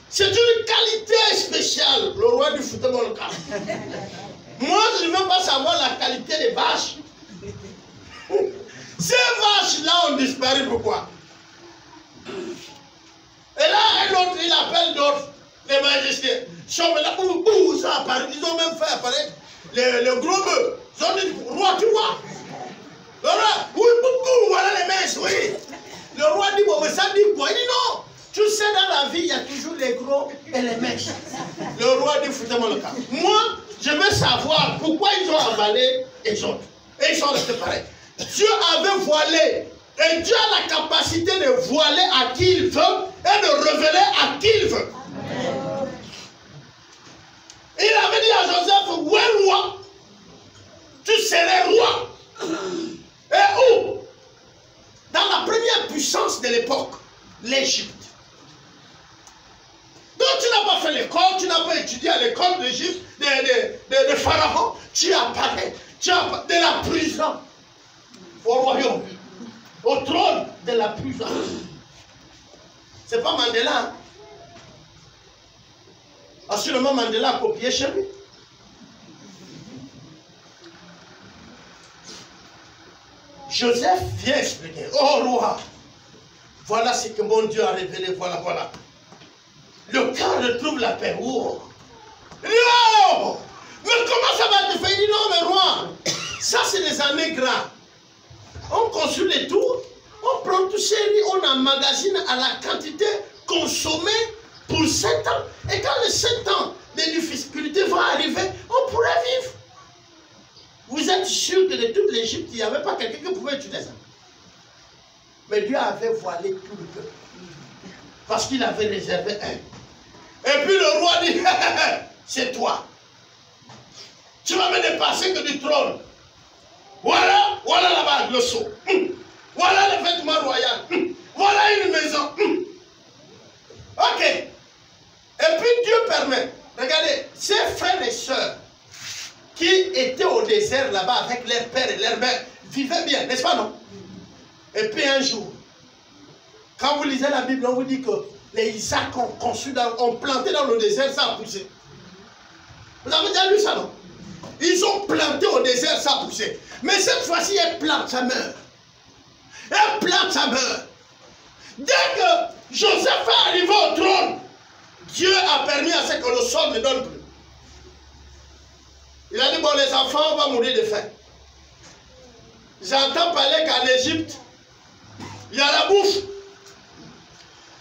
C'est une qualité spéciale. Le roi du football. Moi, je ne veux pas savoir la qualité des vaches. Ces vaches-là ont disparu. Pourquoi? Et là, un autre, il appelle d'autres, les magiciens. Ils sont là, ils ont apparu. Ils ont même fait apparaître le gros bœuf. Ils ont dit, roi, tu vois? Le roi, oui, voilà les minces, oui. Le roi dit, bon, mais ça dit quoi? Il dit, non. Tu sais, dans la vie, il y a toujours les gros et les minces. Le roi dit, foutez-moi le cas. Moi, je veux savoir pourquoi ils ont avalé les autres. Et ils sont restés pareils. Dieu avait voilé. Et Dieu a la capacité de voiler à qui il veut et de révéler à qui il veut. Il avait dit à Joseph, ouais, roi, tu serais roi. Et où? Dans la première puissance de l'époque, l'Égypte. Donc tu n'as pas fait l'école, tu n'as pas étudié à l'école d'Égypte, de Pharaon. Tu apparais, de la prison au royaume, au trône de la prison. C'est pas Mandela. Hein? Assurément, Mandela a copié chez lui. Joseph vient expliquer. Oh roi, voilà ce que mon Dieu a révélé. Voilà, voilà. Le cœur retrouve la paix. Oh. Non! Mais comment ça va te faire? Il dit non, mais roi, ça c'est des années grandes. On construit les tours, on prend tout ces riz, on emmagasine à la quantité consommée pour 7 ans. Et quand les 7 ans de difficultés vont arriver, on pourrait vivre. Vous êtes sûr que de toute l'Égypte, il n'y avait pas quelqu'un qui pouvait étudier ça? Mais Dieu avait voilé tout le peuple. Parce qu'il avait réservé un. Et puis le roi dit, c'est toi. Tu vas me dépasser que du trône. Voilà là-bas le sceau. Voilà le vêtement royal. Voilà une maison. Ok. Et puis Dieu permet. Regardez, ces frères et sœurs qui étaient au désert là-bas avec leur père et leur mère vivaient bien, n'est-ce pas, non? Et puis un jour, quand vous lisez la Bible, on vous dit que les Isaac ont planté dans le désert, ça a poussé. Vous avez déjà lu ça, non? Ils ont planté au désert, ça a poussé. Mais cette fois-ci, elle plante, ça meurt. Elle plante, ça meurt. Dès que Joseph est arrivé au trône, Dieu a permis à ce que le sol ne donne plus. Il a dit, bon, les enfants vont mourir de faim. J'entends parler qu'en Égypte, il y a la bouffe.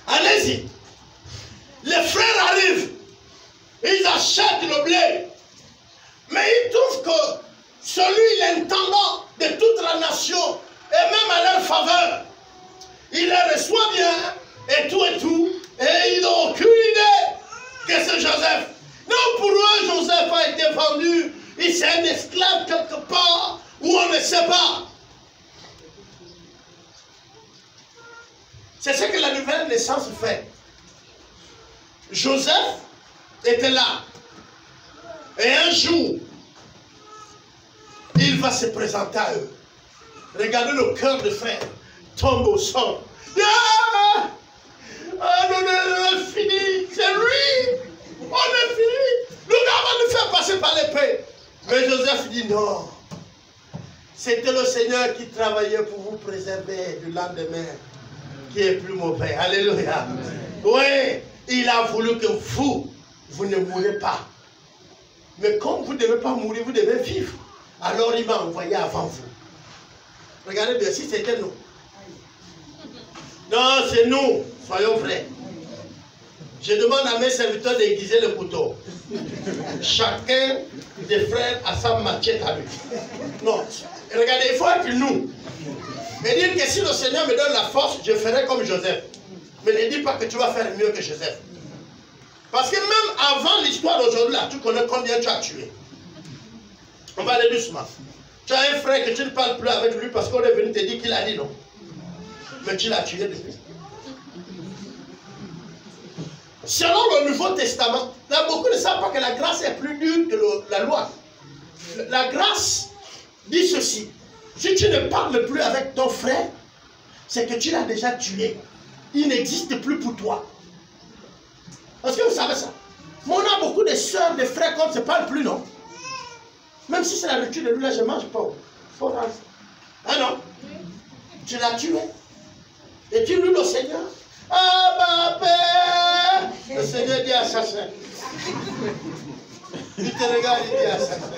Allez-y. Les frères arrivent. Ils achètent le blé. Mais ils trouvent que celui, l'intendant de toute la nation, et même à leur faveur, il les reçoit bien, et tout, et ils n'ont aucune idée que c'est Joseph. Non, pour eux, Joseph a été vendu, il c'est un esclave quelque part, où on ne sait pas. C'est ce que la nouvelle naissance fait. Joseph était là. Et un jour, il va se présenter à eux. Regardez, le cœur de frère tombe au sol. Ah, non, non, fini. C'est lui. On est fini. Le gars va nous faire passer par l'épée. Mais Joseph dit non. C'était le Seigneur qui travaillait pour vous préserver du lendemain qui est plus mauvais. Alléluia. Oui, il a voulu que vous ne mourrez pas. Mais comme vous ne devez pas mourir, vous devez vivre. Alors il m'a envoyé avant vous. Regardez bien, si c'était nous. Non, c'est nous. Soyons vrais. Je demande à mes serviteurs d'aiguiser le couteau. Chacun des frères a sa machette à lui. Non. Regardez, il faut être nous. Et dire que si le Seigneur me donne la force, je ferai comme Joseph. Mais ne dis pas que tu vas faire mieux que Joseph. Parce que même avant l'histoire d'aujourd'hui, là, tu connais combien tu as tué. On va aller doucement. Tu as un frère que tu ne parles plus avec lui parce qu'on est venu te dire qu'il a dit non. Mais tu l'as tué depuis. Selon le Nouveau Testament, il y a beaucoup ne savent pas que la grâce est plus dure que la loi. La grâce dit ceci. Si tu ne parles plus avec ton frère, c'est que tu l'as déjà tué. Il n'existe plus pour toi. Est-ce que vous savez ça? Mais on a beaucoup de soeurs, de frères qu'on ne se parle plus, non? Même si c'est la nourriture de lui, là, je ne mange pas. Faut rendre. Ah non? Tu l'as tué. Et tu loues le Seigneur. Ah, ma père! Le Seigneur dit assassin. Il te regarde, il dit assassin.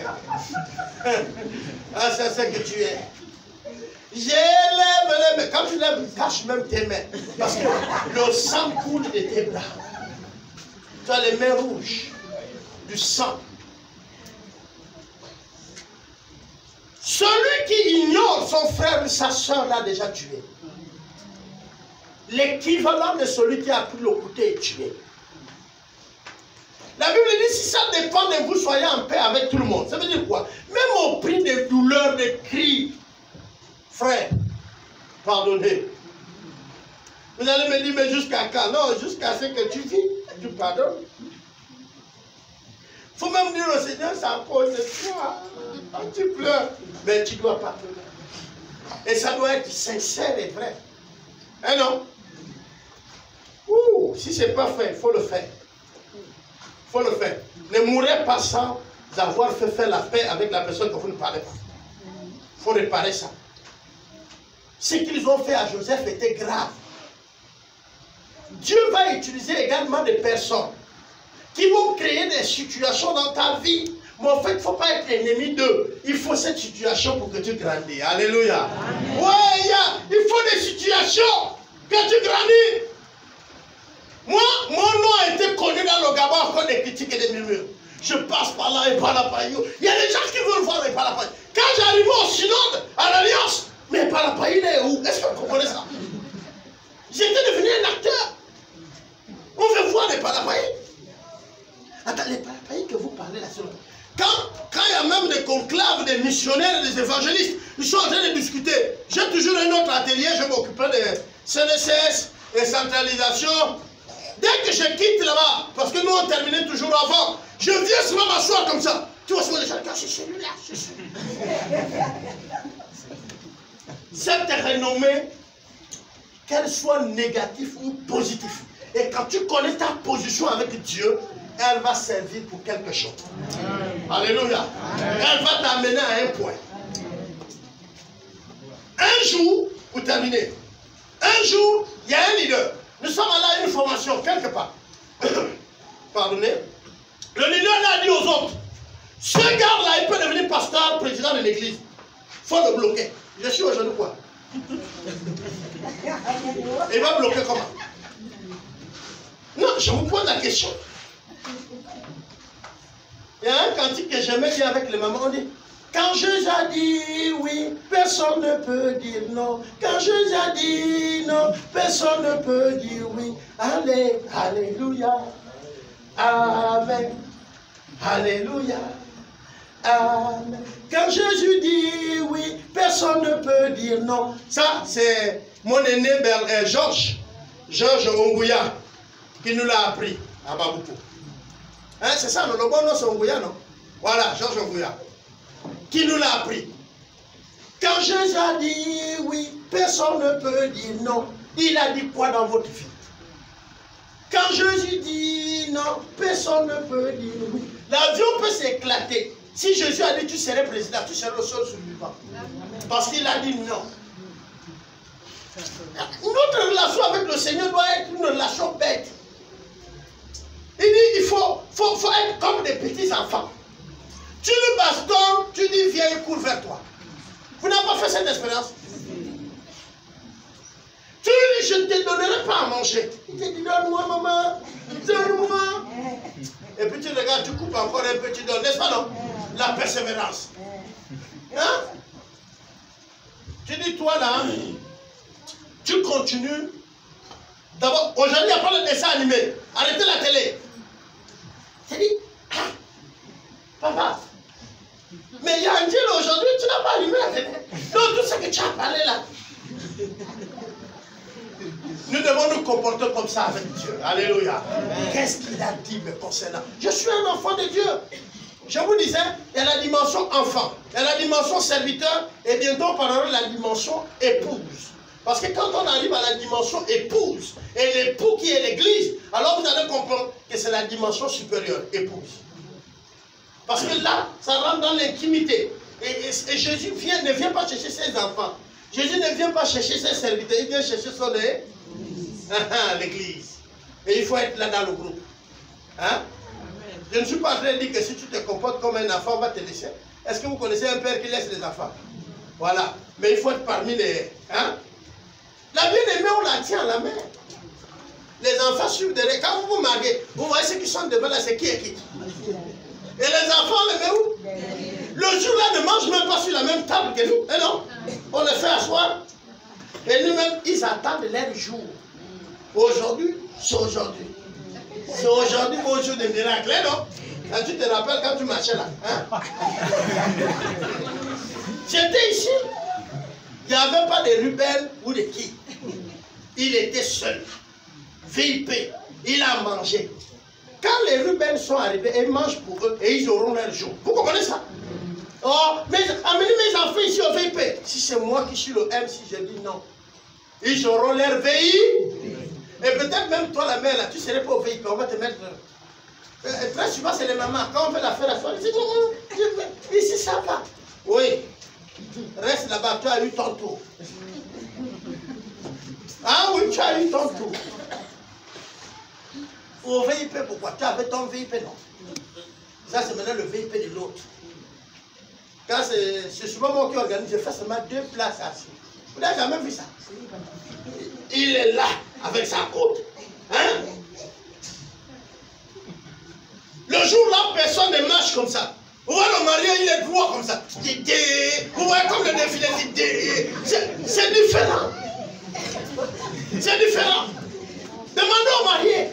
Assassin que tu es. J'élève les mains. Quand tu lèves, cache même tes mains. Parce que le sang coule de tes bras. Tu as les mains rouges. Du sang. Celui qui ignore son frère ou sa soeur l'a déjà tué. L'équivalent de celui qui a pris le couteau et tué. La Bible dit, si ça dépend de vous, soyez en paix avec tout le monde. Ça veut dire quoi? Même au prix des douleurs, des cris. Frère, pardonnez. Vous allez me dire, mais jusqu'à quand? Non, jusqu'à ce que tu vis, tu pardonnes. Il faut même dire au Seigneur, c'est à cause de toi. Quand tu pleures, mais tu dois pardonner. Et ça doit être sincère et vrai. Hein non? Ouh, si ce n'est pas fait, il faut le faire. Il faut le faire. Ne mourrez pas sans avoir fait faire la paix avec la personne que vous ne parlez pas. Il faut réparer ça. Ce qu'ils ont fait à Joseph était grave. Dieu va utiliser également des personnes qui vont créer des situations dans ta vie. Mais en fait, il ne faut pas être ennemi d'eux. Il faut cette situation pour que tu grandis. Alléluia. Ouais, il faut des situations que tu grandis. Moi, mon nom a été connu dans le Gabon encore des critiques et des murmures. Je passe par là et par là, par là. Il y a des gens qui veulent voir et par là, par là. Quand j'arrive au synode, à l'Alliance, mais par là, par là, il est où? Est-ce que vous comprenez ça? J'étais devenu un acteur. On veut voir les Parapaïs. Attends, les Parapaïs que vous parlez là, quand il y a même missionnaires et des évangélistes. Ils sont en train de discuter. J'ai toujours un autre atelier, je m'occupe de CNSS et centralisation. Dès que je quitte là-bas, parce que nous on terminait toujours avant, je viens seulement m'asseoir comme ça. Tu vois souvent les gens, c'est celui-là, c'est celui-là. Cette renommée, qu'elle soit négative ou positive. Et quand tu connais ta position avec Dieu, elle va servir pour quelque chose. Alléluia. Elle va t'amener à un point. Un jour, pour terminer, un jour, il y a un leader. Nous sommes allés à une formation quelque part. Pardonnez. Le leader a dit aux autres, ce gars-là, il peut devenir pasteur, président de l'église. Il faut le bloquer. Je suis aujourd'hui quoi? Il va bloquer comment? Non, je vous pose la question. Il y a un cantique que j'aimais bien avec les mamans, on dit, quand Jésus a dit oui, personne ne peut dire non. Quand Jésus a dit non, personne ne peut dire oui. Allez, alléluia. Amen. Alléluia. Amen. Quand Jésus dit oui, personne ne peut dire non. Ça, c'est mon aîné Georges Ongouya qui nous l'a appris à Baboukou. Hein, c'est ça, le bon nom c'est Ongouya, non? Voilà, Georges Ongouya. Qui nous l'a appris. Quand Jésus a dit oui, personne ne peut dire non. Il a dit quoi dans votre vie? Quand Jésus dit non, personne ne peut dire oui. L'avion peut s'éclater. Si Jésus a dit tu serais président, tu serais le seul survivant. Parce qu'il a dit non. Notre relation avec le Seigneur doit être une relation bête. Il dit il faut être comme des petits enfants. Tu le bastonnes, tu dis viens, il court vers toi. Vous n'avez pas fait cette expérience? Tu lui dis je ne te donnerai pas à manger. Il te dit donne-moi maman, donne-moi. Et puis tu regardes, tu coupes encore un peu, tu donnes, n'est-ce pas non? La persévérance. Hein? Tu dis toi là, tu continues. D'abord, aujourd'hui il n'y a pas de dessin animé. Arrêtez la télé. Tu dis, ah, papa, mais il y a un Dieu aujourd'hui, tu n'as pas allumé la télé. Donc tout ce que tu as parlé là. Nous devons nous comporter comme ça avec Dieu. Alléluia. Qu'est-ce qu'il a dit me concernant? Je suis un enfant de Dieu. Je vous disais, il y a la dimension enfant, il y a la dimension serviteur, et bientôt on parlera de la dimension épouse. Parce que quand on arrive à la dimension épouse, et l'époux qui est l'église, alors vous allez comprendre que c'est la dimension supérieure, épouse. Parce que là, ça rentre dans l'intimité. Et Jésus ne vient pas chercher ses enfants. Jésus ne vient pas chercher ses serviteurs, il vient chercher son l'église. Et il faut être là dans le groupe. Hein? Je ne suis pas en train de dire que si tu te comportes comme un enfant, on va te laisser. Est-ce que vous connaissez un père qui laisse les enfants? Voilà. Mais il faut être parmi les... Hein? La bien-aimée, on la tient à la main. Les enfants suivent derrière. Quand vous vous mariez, vous voyez ceux qui sont devant là, c'est qui est qui. Et les enfants, on les met où? Le jour-là ne mange même pas sur la même table que nous. Et non? On les fait asseoir. Et nous-mêmes, ils attendent leur jour. Aujourd'hui, c'est aujourd'hui. C'est aujourd'hui mon jour de miracle, non? Quand tu te rappelles quand tu marchais là. Hein? J'étais ici. Il n'y avait pas de Ruben ou de qui. Il était seul. VIP. Il a mangé. Quand les Ruben sont arrivés, ils mangent pour eux et ils auront leur jour. Vous comprenez ça? Oh, mais amenez mes enfants ici au VIP. Si c'est moi qui suis le M, si je dis non, ils auront leur VI. Et peut-être même toi, la mère, là, tu ne serais pas au VIP. On va te mettre. Très souvent, c'est les mamans. Quand on fait l'affaire à soi, ils disent ici, ça va. Oui. Reste là-bas, tu as eu ton tour. Ah oui, tu as eu ton tour. Au VIP, pourquoi? Tu avais ton VIP, non? Ça, c'est maintenant le VIP de l'autre. Quand c'est souvent moi qui organise, je fais seulement 2 places assis. Vous n'avez jamais vu ça? Il est là, avec sa côte. Hein? Le jour-là, personne ne marche comme ça. Vous voyez le marié, il est droit comme ça. Vous voyez comme le défilé. C'est différent. C'est différent. Demandez au marié.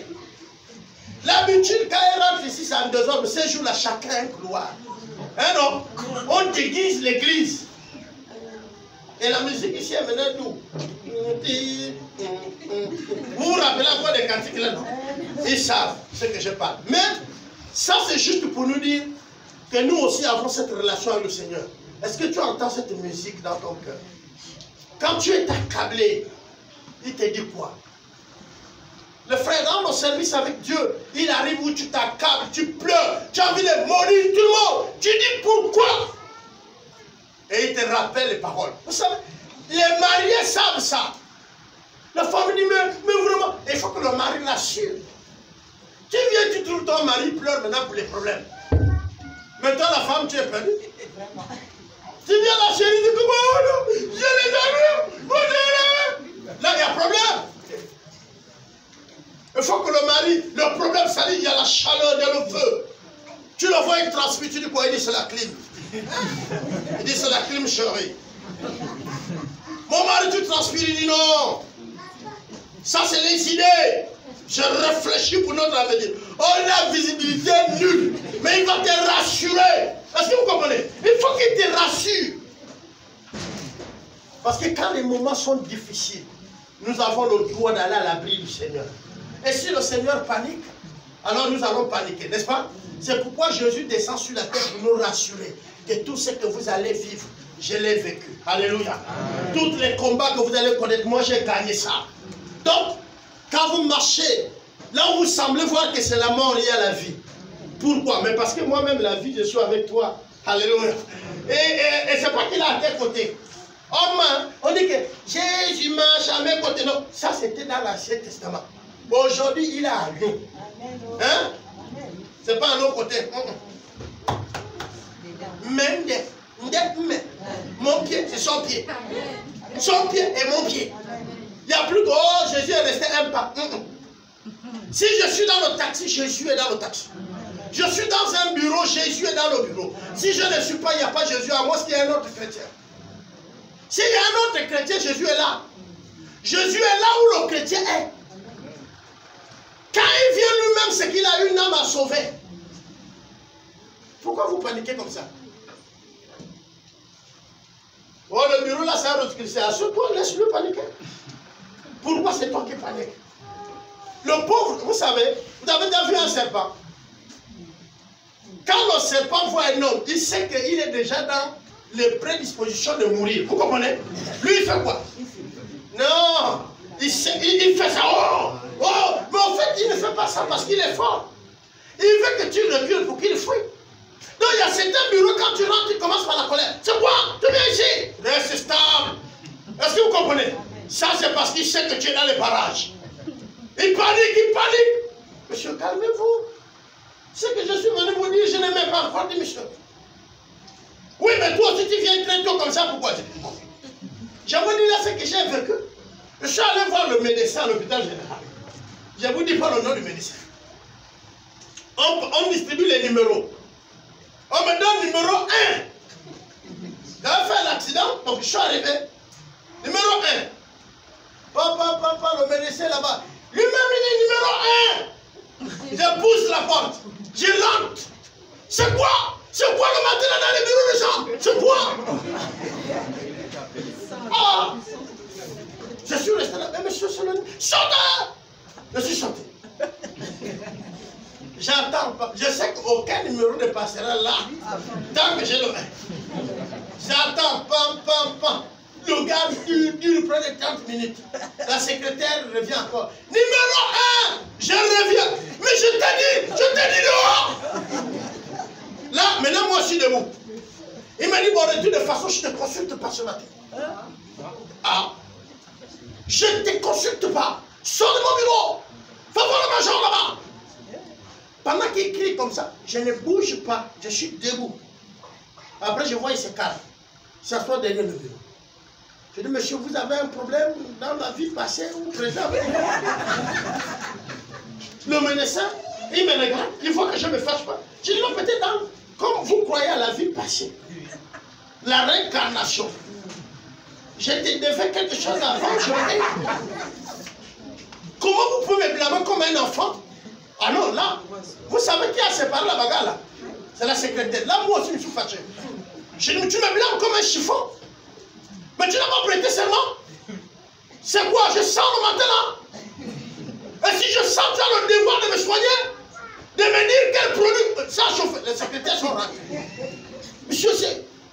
L'habitude, quand il rentre ici, c'est en 2 hommes. Ces jours-là, chacun a un couloir. Hein, non? On déguise l'église. Et la musique ici est maintenant d'où? Vous vous rappelez encore des cantiques là, non? Ils savent ce que je parle. Mais ça, c'est juste pour nous dire que nous aussi avons cette relation avec le Seigneur. Est-ce que tu entends cette musique dans ton cœur? Quand tu es accablé, il te dit quoi? Le frère, dans nos services avec Dieu, il arrive où tu t'accables, tu pleures, tu as envie de mourir tout le monde. Tu dis pourquoi? Et il te rappelle les paroles. Vous savez, les mariés savent ça. La femme dit, mais vraiment, il faut que le mari l'assure. Tu viens, tu trouves ton mari pleure maintenant pour les problèmes. Maintenant, la femme, tu es perdue. Tu viens la chérie, tu dis, comment? Je les aime. Là, il y a problème. Il faut que le mari, le problème, ça dit, il y a la chaleur, il y a le feu. Tu le vois, il transpire, tu dis quoi? Il dit, c'est la clim. Il dit, c'est la clim, chérie. Mon mari, tu transpires, il dit, non. Ça, c'est les idées. Je réfléchis pour notre avenir. On a visibilité nulle. Mais il va te rassurer. Est-ce que vous comprenez? Il faut qu'il te rassure. Parce que quand les moments sont difficiles, nous avons le droit d'aller à l'abri du Seigneur. Et si le Seigneur panique, alors nous allons paniquer, n'est-ce pas? C'est pourquoi Jésus descend sur la terre pour nous rassurer que tout ce que vous allez vivre, je l'ai vécu. Alléluia. Tous les combats que vous allez connaître, moi j'ai gagné ça. Donc, quand vous marchez, là où vous semblez voir que c'est la mort, il y a la vie. Pourquoi? Mais parce que moi-même, la vie, je suis avec toi. Alléluia. Et c'est pas qu'il est à tes côtés. On dit que Jésus marche à mes côtés. Non, ça c'était dans l'Ancien Testament. Aujourd'hui, il est à nous. Hein? C'est pas à nos côtés. Mon pied, c'est son pied. Son pied et mon pied. Il n'y a plus de oh, Jésus est resté un pas. Si je suis dans le taxi, Jésus est dans le taxi. Je suis dans un bureau, Jésus est dans le bureau. Si je ne suis pas, il n'y a pas Jésus, à moins qu'il y ait un autre chrétien. S'il y a un autre chrétien, Jésus est là. Jésus est là où le chrétien est. Quand il vient lui-même, c'est qu'il a une âme à sauver. Pourquoi vous paniquez comme ça? Oh, le bureau là, c'est un autre chrétien. Assure-toi, laisse-le paniquer. Pourquoi c'est toi qui paniques? Le pauvre, vous savez, vous avez déjà vu un serpent. Quand le serpent voit un homme, il sait qu'il est déjà dans les prédispositions de mourir. Vous comprenez? Lui, il fait quoi? Non, il fait ça. Oh, mais en fait, il ne fait pas ça parce qu'il est fort. Il veut que tu recules pour qu'il fuit. Donc, il y a certains bureaux, quand tu rentres, tu commences par la colère. C'est quoi? Tu viens ici. Reste stable. Est-ce que vous comprenez? Ça, c'est parce qu'il sait que tu es dans les parages. Il panique. Monsieur, calmez-vous. Ce que je suis venu vous dire, je n'ai même pas encore dit, monsieur. Oui, mais toi aussi, tu viens très tôt comme ça, pourquoi? Je vous dis là ce que j'ai vécu. Je suis allé voir le médecin à l'hôpital général. Je ne vous dis pas le nom du médecin. On distribue les numéros. On me donne numéro 1. J'avais fait l'accident, donc je suis arrivé. Numéro 1. Papa, le médecin là-bas. Lui-même, il est numéro 1. Je pousse la porte. Je rentre. C'est quoi? C'est quoi le matin là dans les bureaux des gens? C'est quoi? Ah! Je suis resté là. Mais monsieur Solon, chantez! Je suis chanté. J'attends pas. Je sais qu'aucun numéro ne passera là. Tant que j'ai le 1. J'attends, pam. Le gars dure près de 30 minutes. La secrétaire revient encore. Numéro 1! Je reviens. Mais je t'ai dit dehors! Là, maintenant, moi, je suis debout. Il m'a dit, bon, de toute façon, je ne te consulte pas ce matin. Ah. Je ne te consulte pas. Sors de mon bureau. Va voir le major là-bas. Pendant qu'il crie comme ça, je ne bouge pas. Je suis debout. Après, je vois, il se calme. Il s'assoit derrière le bureau. Je dis, monsieur, vous avez un problème dans la vie passée ou présente? Le médecin, il me regarde. Il faut que je ne me fâche pas. Je dis, non, peut-être comme vous croyez à la vie passée, la réincarnation. Je t'ai fait quelque chose avant, comment vous pouvez me blâmer comme un enfant? Ah non, là, vous savez qui a séparé la bagarre là? C'est la secrétaire. Là, moi aussi, je me suis fâché. Je dis, mais tu me blâmes comme un chiffon. Mais tu n'as pas prêté serment. C'est quoi? Je sens le matin là. Et si je sens, tu as le devoir de me soigner, de me dire quel produit. Ça chauffe. Les secrétaires sont rentrés. Monsieur,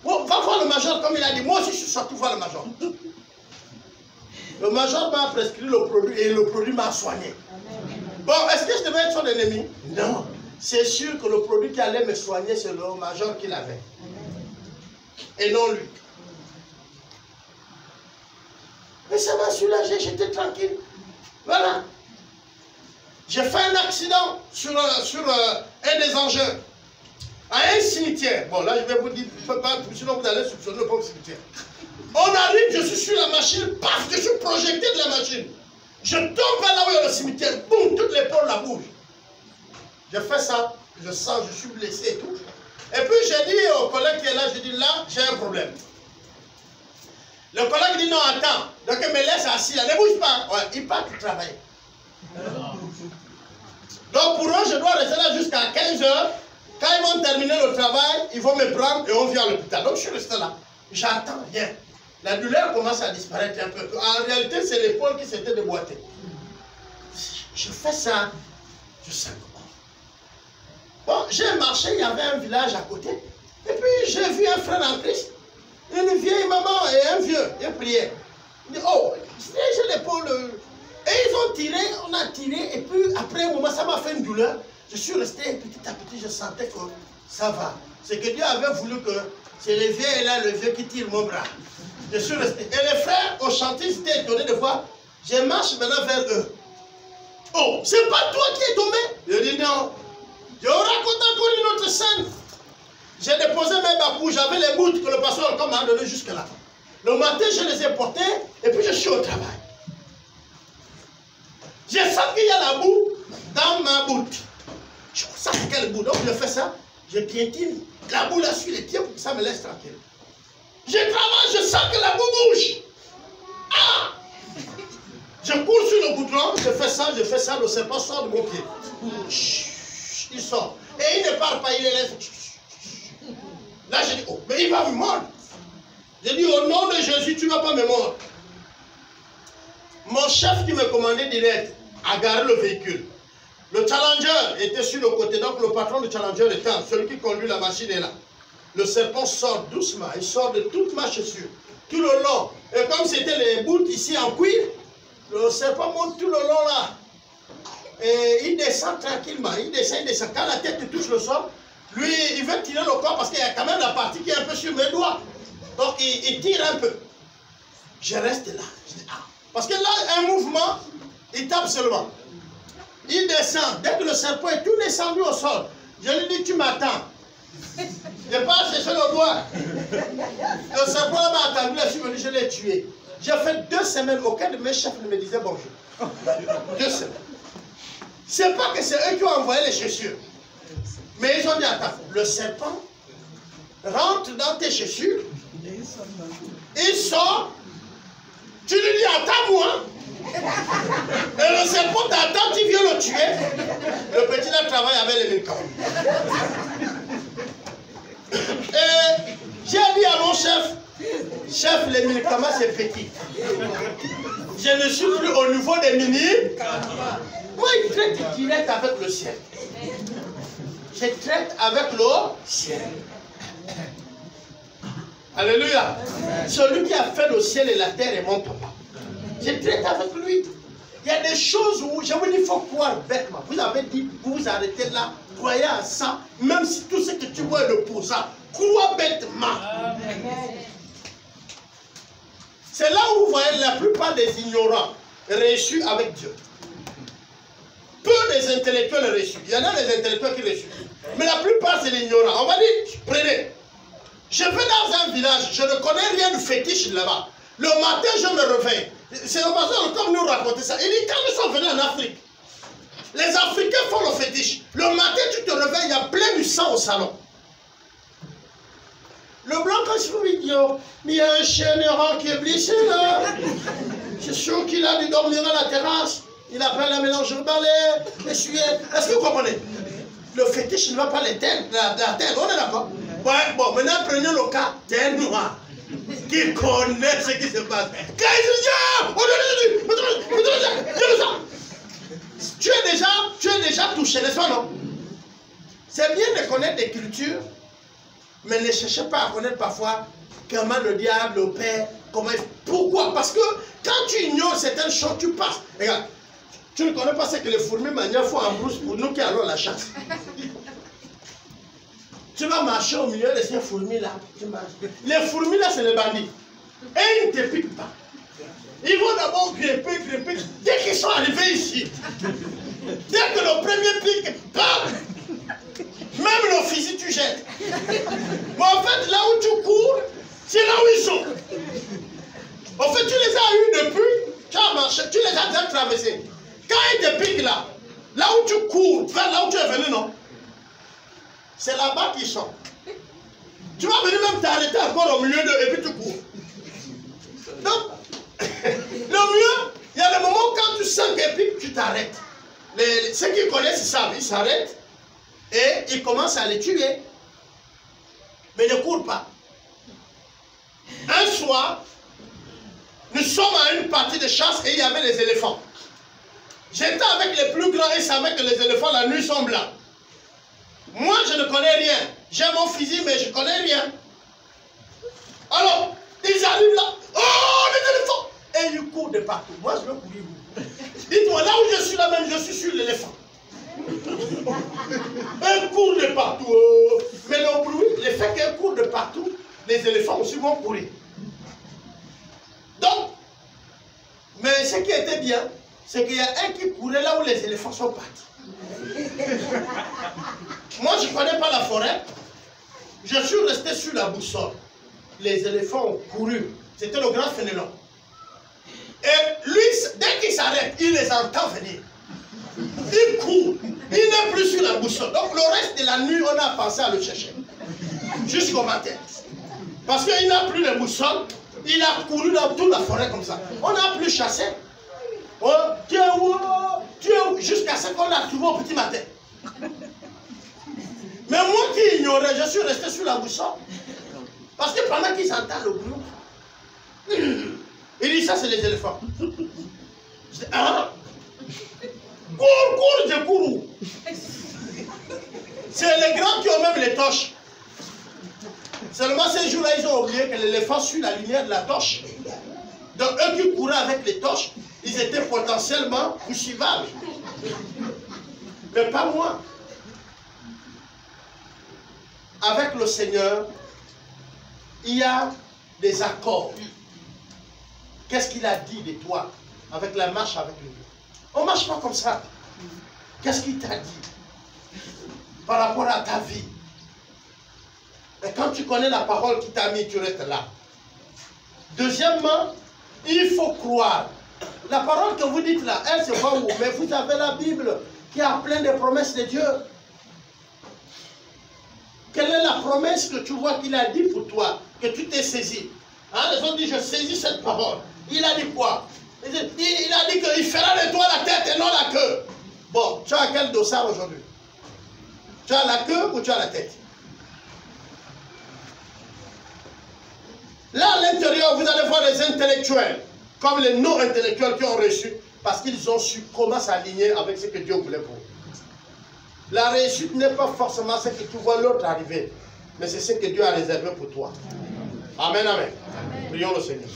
va voir le major comme il a dit. Moi aussi, je suis sorti voir le major. Le major m'a prescrit le produit et le produit m'a soigné. Bon, est-ce que je devais être son ennemi? Non. C'est sûr que le produit qui allait me soigner, c'est le major qui l'avait. Et non lui. Et ça m'a soulagé, j'étais tranquille. Voilà. J'ai fait un accident sur un des engins. À un cimetière. Bon, là, je vais vous dire, sinon vous allez soupçonner le pauvre cimetière. On arrive, je suis sur la machine, paf, je suis projeté de la machine. Je tombe vers là où il y a le cimetière, boum, toute l'épaule la bouge. J'ai fait ça, je sens, je suis blessé et tout. Et puis j'ai dit au collègue qui est là, je dis là, j'ai un problème. Le collègue dit non, attends, donc il me laisse assis là, ne bouge pas. Ouais, il part travailler. Donc pour eux, je dois rester là jusqu'à 15 h. Quand ils vont terminer le travail, ils vont me prendre et on vient à l'hôpital. Donc je suis resté là. J'attends rien. La douleur commence à disparaître un peu. En réalité, c'est l'épaule qui s'était déboîtée. Je fais ça. Je sais comment. Bon, j'ai marché, il y avait un village à côté. Et puis j'ai vu un frère en Christ. Une vieille maman et un vieux. Ils priaient. Ils disent, oh, j'ai l'épaule. Et ils ont tiré, on a tiré. Et puis après un moment, ça m'a fait une douleur. Je suis resté petit à petit, je sentais que ça va. C'est que Dieu avait voulu que c'est le vieux et là, le vieux qui tire mon bras. Je suis resté. Et les frères au chantier étaient étonnés de voir. Je marche maintenant vers eux. Oh, c'est pas toi qui es tombé? Je dis non. Je vous raconte encore une autre scène. J'ai déposé mes babous, j'avais les bouts que le pasteur m'a donné jusque-là. Le matin, je les ai portés et puis je suis au travail. Je sens qu'il y a la boue dans ma boute. Je sens quelle boue. Donc je fais ça, je piétine. La boue là sur les pieds pour que ça me laisse tranquille. Je travaille, je sens que la boue bouge. Ah! Je cours sur le goudron, je fais ça, le serpent sort de mon pied. Il sort. Et il ne part pas, il les laisse. Là, je dis, oh, mais il va me mordre. Je dis, au nom de Jésus, tu ne vas pas me mordre. Mon chef qui me commandait direct a garé le véhicule. Le Challenger était sur le côté, donc le patron du Challenger était là, celui qui conduit la machine est là. Le serpent sort doucement, il sort de toute ma chaussure, tout le long. Et comme c'était les bouts ici en cuir, le serpent monte tout le long là. Et il descend tranquillement, il descend. Quand la tête touche le sol, lui, il veut tirer le corps parce qu'il y a quand même la partie qui est un peu sur mes doigts. Donc il tire un peu. Je reste là. Je dis, ah. Parce que là, un mouvement, il tape seulement. Il descend. Dès que le serpent est tout descendu au sol, je lui dis, tu m'attends. Je pars chercher le bois. Le serpent m'a attendu, je suis venu, je l'ai tué. J'ai fait 2 semaines, aucun de mes chefs ne me disait bonjour. 2 semaines. C'est pas que c'est eux qui ont envoyé les chaussures. Mais ils ont dit, attends, le serpent rentre dans tes chaussures, il sort, tu lui dis, attends-moi. Et le serpent t'attend, tu viens le tuer. Le petit là travaille avec les médicaments. Et j'ai dit à mon chef, les médicaments c'est petit. Je ne suis plus au niveau des mini. Moi, il traite direct avec le ciel. Je traite avec le ciel. Alléluia. Celui qui a fait le ciel et la terre est mon papa. Je traite avec lui. Il y a des choses où je vous dis, il faut croire bêtement. Vous avez dit, vous vous arrêtez là, croyez à ça, même si tout ce que tu vois est opposant. Crois bêtement. C'est là où vous voyez la plupart des ignorants réussissent avec Dieu. Peu des intellectuels réussissent. Il y en a des intellectuels qui réussissent. Mais la plupart, c'est l'ignorant. On va dire, prenez. Je vais dans un village, je ne connais rien de fétiche là-bas. Le matin, je me réveille. C'est le pasteur comme nous raconter ça. Il dit, quand nous sommes venus en Afrique, les Africains font le fétiche. Le matin, tu te réveilles, il y a plein du sang au salon. Le blanc, quand je vous dis, mais il y a un chien errant qui est blessé là. C'est sûr qu'il a dû dormir à la terrasse. Il a pris la mélange de balai, essuyer. Est-ce que vous comprenez? le fétiche ne va pas l'éteindre, la terre. On est d'accord? Ouais, bon, maintenant prenons le cas d'un noir qui connaît ce qui se passe. Tu es déjà touché, n'est-ce pas, non? C'est bien de connaître l'écriture, mais ne cherchez pas à connaître parfois comment le diable opère, comment. Pourquoi? Parce que quand tu ignores certaines choses, tu passes. Regarde, tu ne connais pas ce que les fourmis manières font en brousse pour nous qui allons à la chasse. Tu vas marcher au milieu de ces fourmis là. Les fourmis là, c'est les bandits. Et ils ne te piquent pas. Ils vont d'abord grimper. Dès qu'ils sont arrivés ici, dès que le premier pique, bam! Même le fusil, tu jettes. Mais en fait, là où tu cours, c'est là où ils sont. En fait, tu les as eus depuis, tu as marché, tu les as déjà traversés. Quand ils te piquent là, là où tu cours, vers là où tu es venu, non? C'est là-bas qu'ils sont. Tu vas venir même t'arrêter encore au milieu d'eux et puis tu cours. Donc, le mieux, il y a des moments quand tu sens qu'ils piquent, tu t'arrêtes. Ceux qui connaissent, ils savent, ils s'arrêtent et ils commencent à les tuer. Mais ne cours pas. Un soir, nous sommes à une partie de chasse et il y avait les éléphants. J'étais avec les plus grands et savaient que les éléphants la nuit sont blancs. Moi, je ne connais rien. J'ai mon fusil, mais je ne connais rien. Alors, ils arrivent là. Oh, les éléphants! Et ils courent de partout. Moi, je veux courir. Dites-moi, là où je suis là même, je suis sur l'éléphant. Ils courent de partout. Mais le bruit, le fait qu'ils courent de partout, les éléphants aussi vont courir. Donc, mais ce qui était bien, c'est qu'il y a un qui courait là où les éléphants sont partis. Moi, je ne connais pas la forêt. Je suis resté sur la boussole. Les éléphants ont couru. C'était le grand félelon. Et lui, dès qu'il s'arrête, il les entend venir. Il court. Il n'est plus sur la boussole. Donc, le reste de la nuit, on a pensé à le chercher. Jusqu'au matin. Parce qu'il n'a plus les boussoles. Il a couru dans toute la forêt comme ça. On n'a plus chassé. Oh, tu es où? Tu es où? Jusqu'à ce qu'on l'a trouvé au petit matin. Mais moi qui ignorais, je suis resté sur la boussole. Parce que pendant qu'ils entendent le bruit, il dit ça c'est les éléphants. Je dis, hein? Cours, je cours où? C'est les grands qui ont même les torches. Seulement ces jours-là, ils ont oublié que l'éléphant suit la lumière de la torche. Donc eux qui couraient avec les torches, ils étaient potentiellement poursuivables. Mais pas moi. Avec le Seigneur, il y a des accords. Qu'est-ce qu'il a dit de toi avec la marche avec lui? On ne marche pas comme ça. Qu'est-ce qu'il t'a dit par rapport à ta vie? Et quand tu connais la parole qui t'a mis, tu restes là. Deuxièmement, il faut croire. La parole que vous dites là, elle se voit où? Mais vous avez la Bible qui a plein de promesses de Dieu. Quelle est la promesse que tu vois qu'il a dit pour toi, que tu t'es saisi? Hein, les autres disent, je saisis cette parole. Il a dit quoi? Il a dit qu'il fera de toi la tête et non la queue. Bon, tu as quel dossard aujourd'hui? Tu as la queue ou tu as la tête? Là, à l'intérieur, vous allez voir les intellectuels, comme les non-intellectuels qui ont reçu, parce qu'ils ont su comment s'aligner avec ce que Dieu voulait pour eux. La réussite n'est pas forcément ce que tu vois l'autre arriver, mais c'est ce que Dieu a réservé pour toi. Amen, amen. Prions le Seigneur.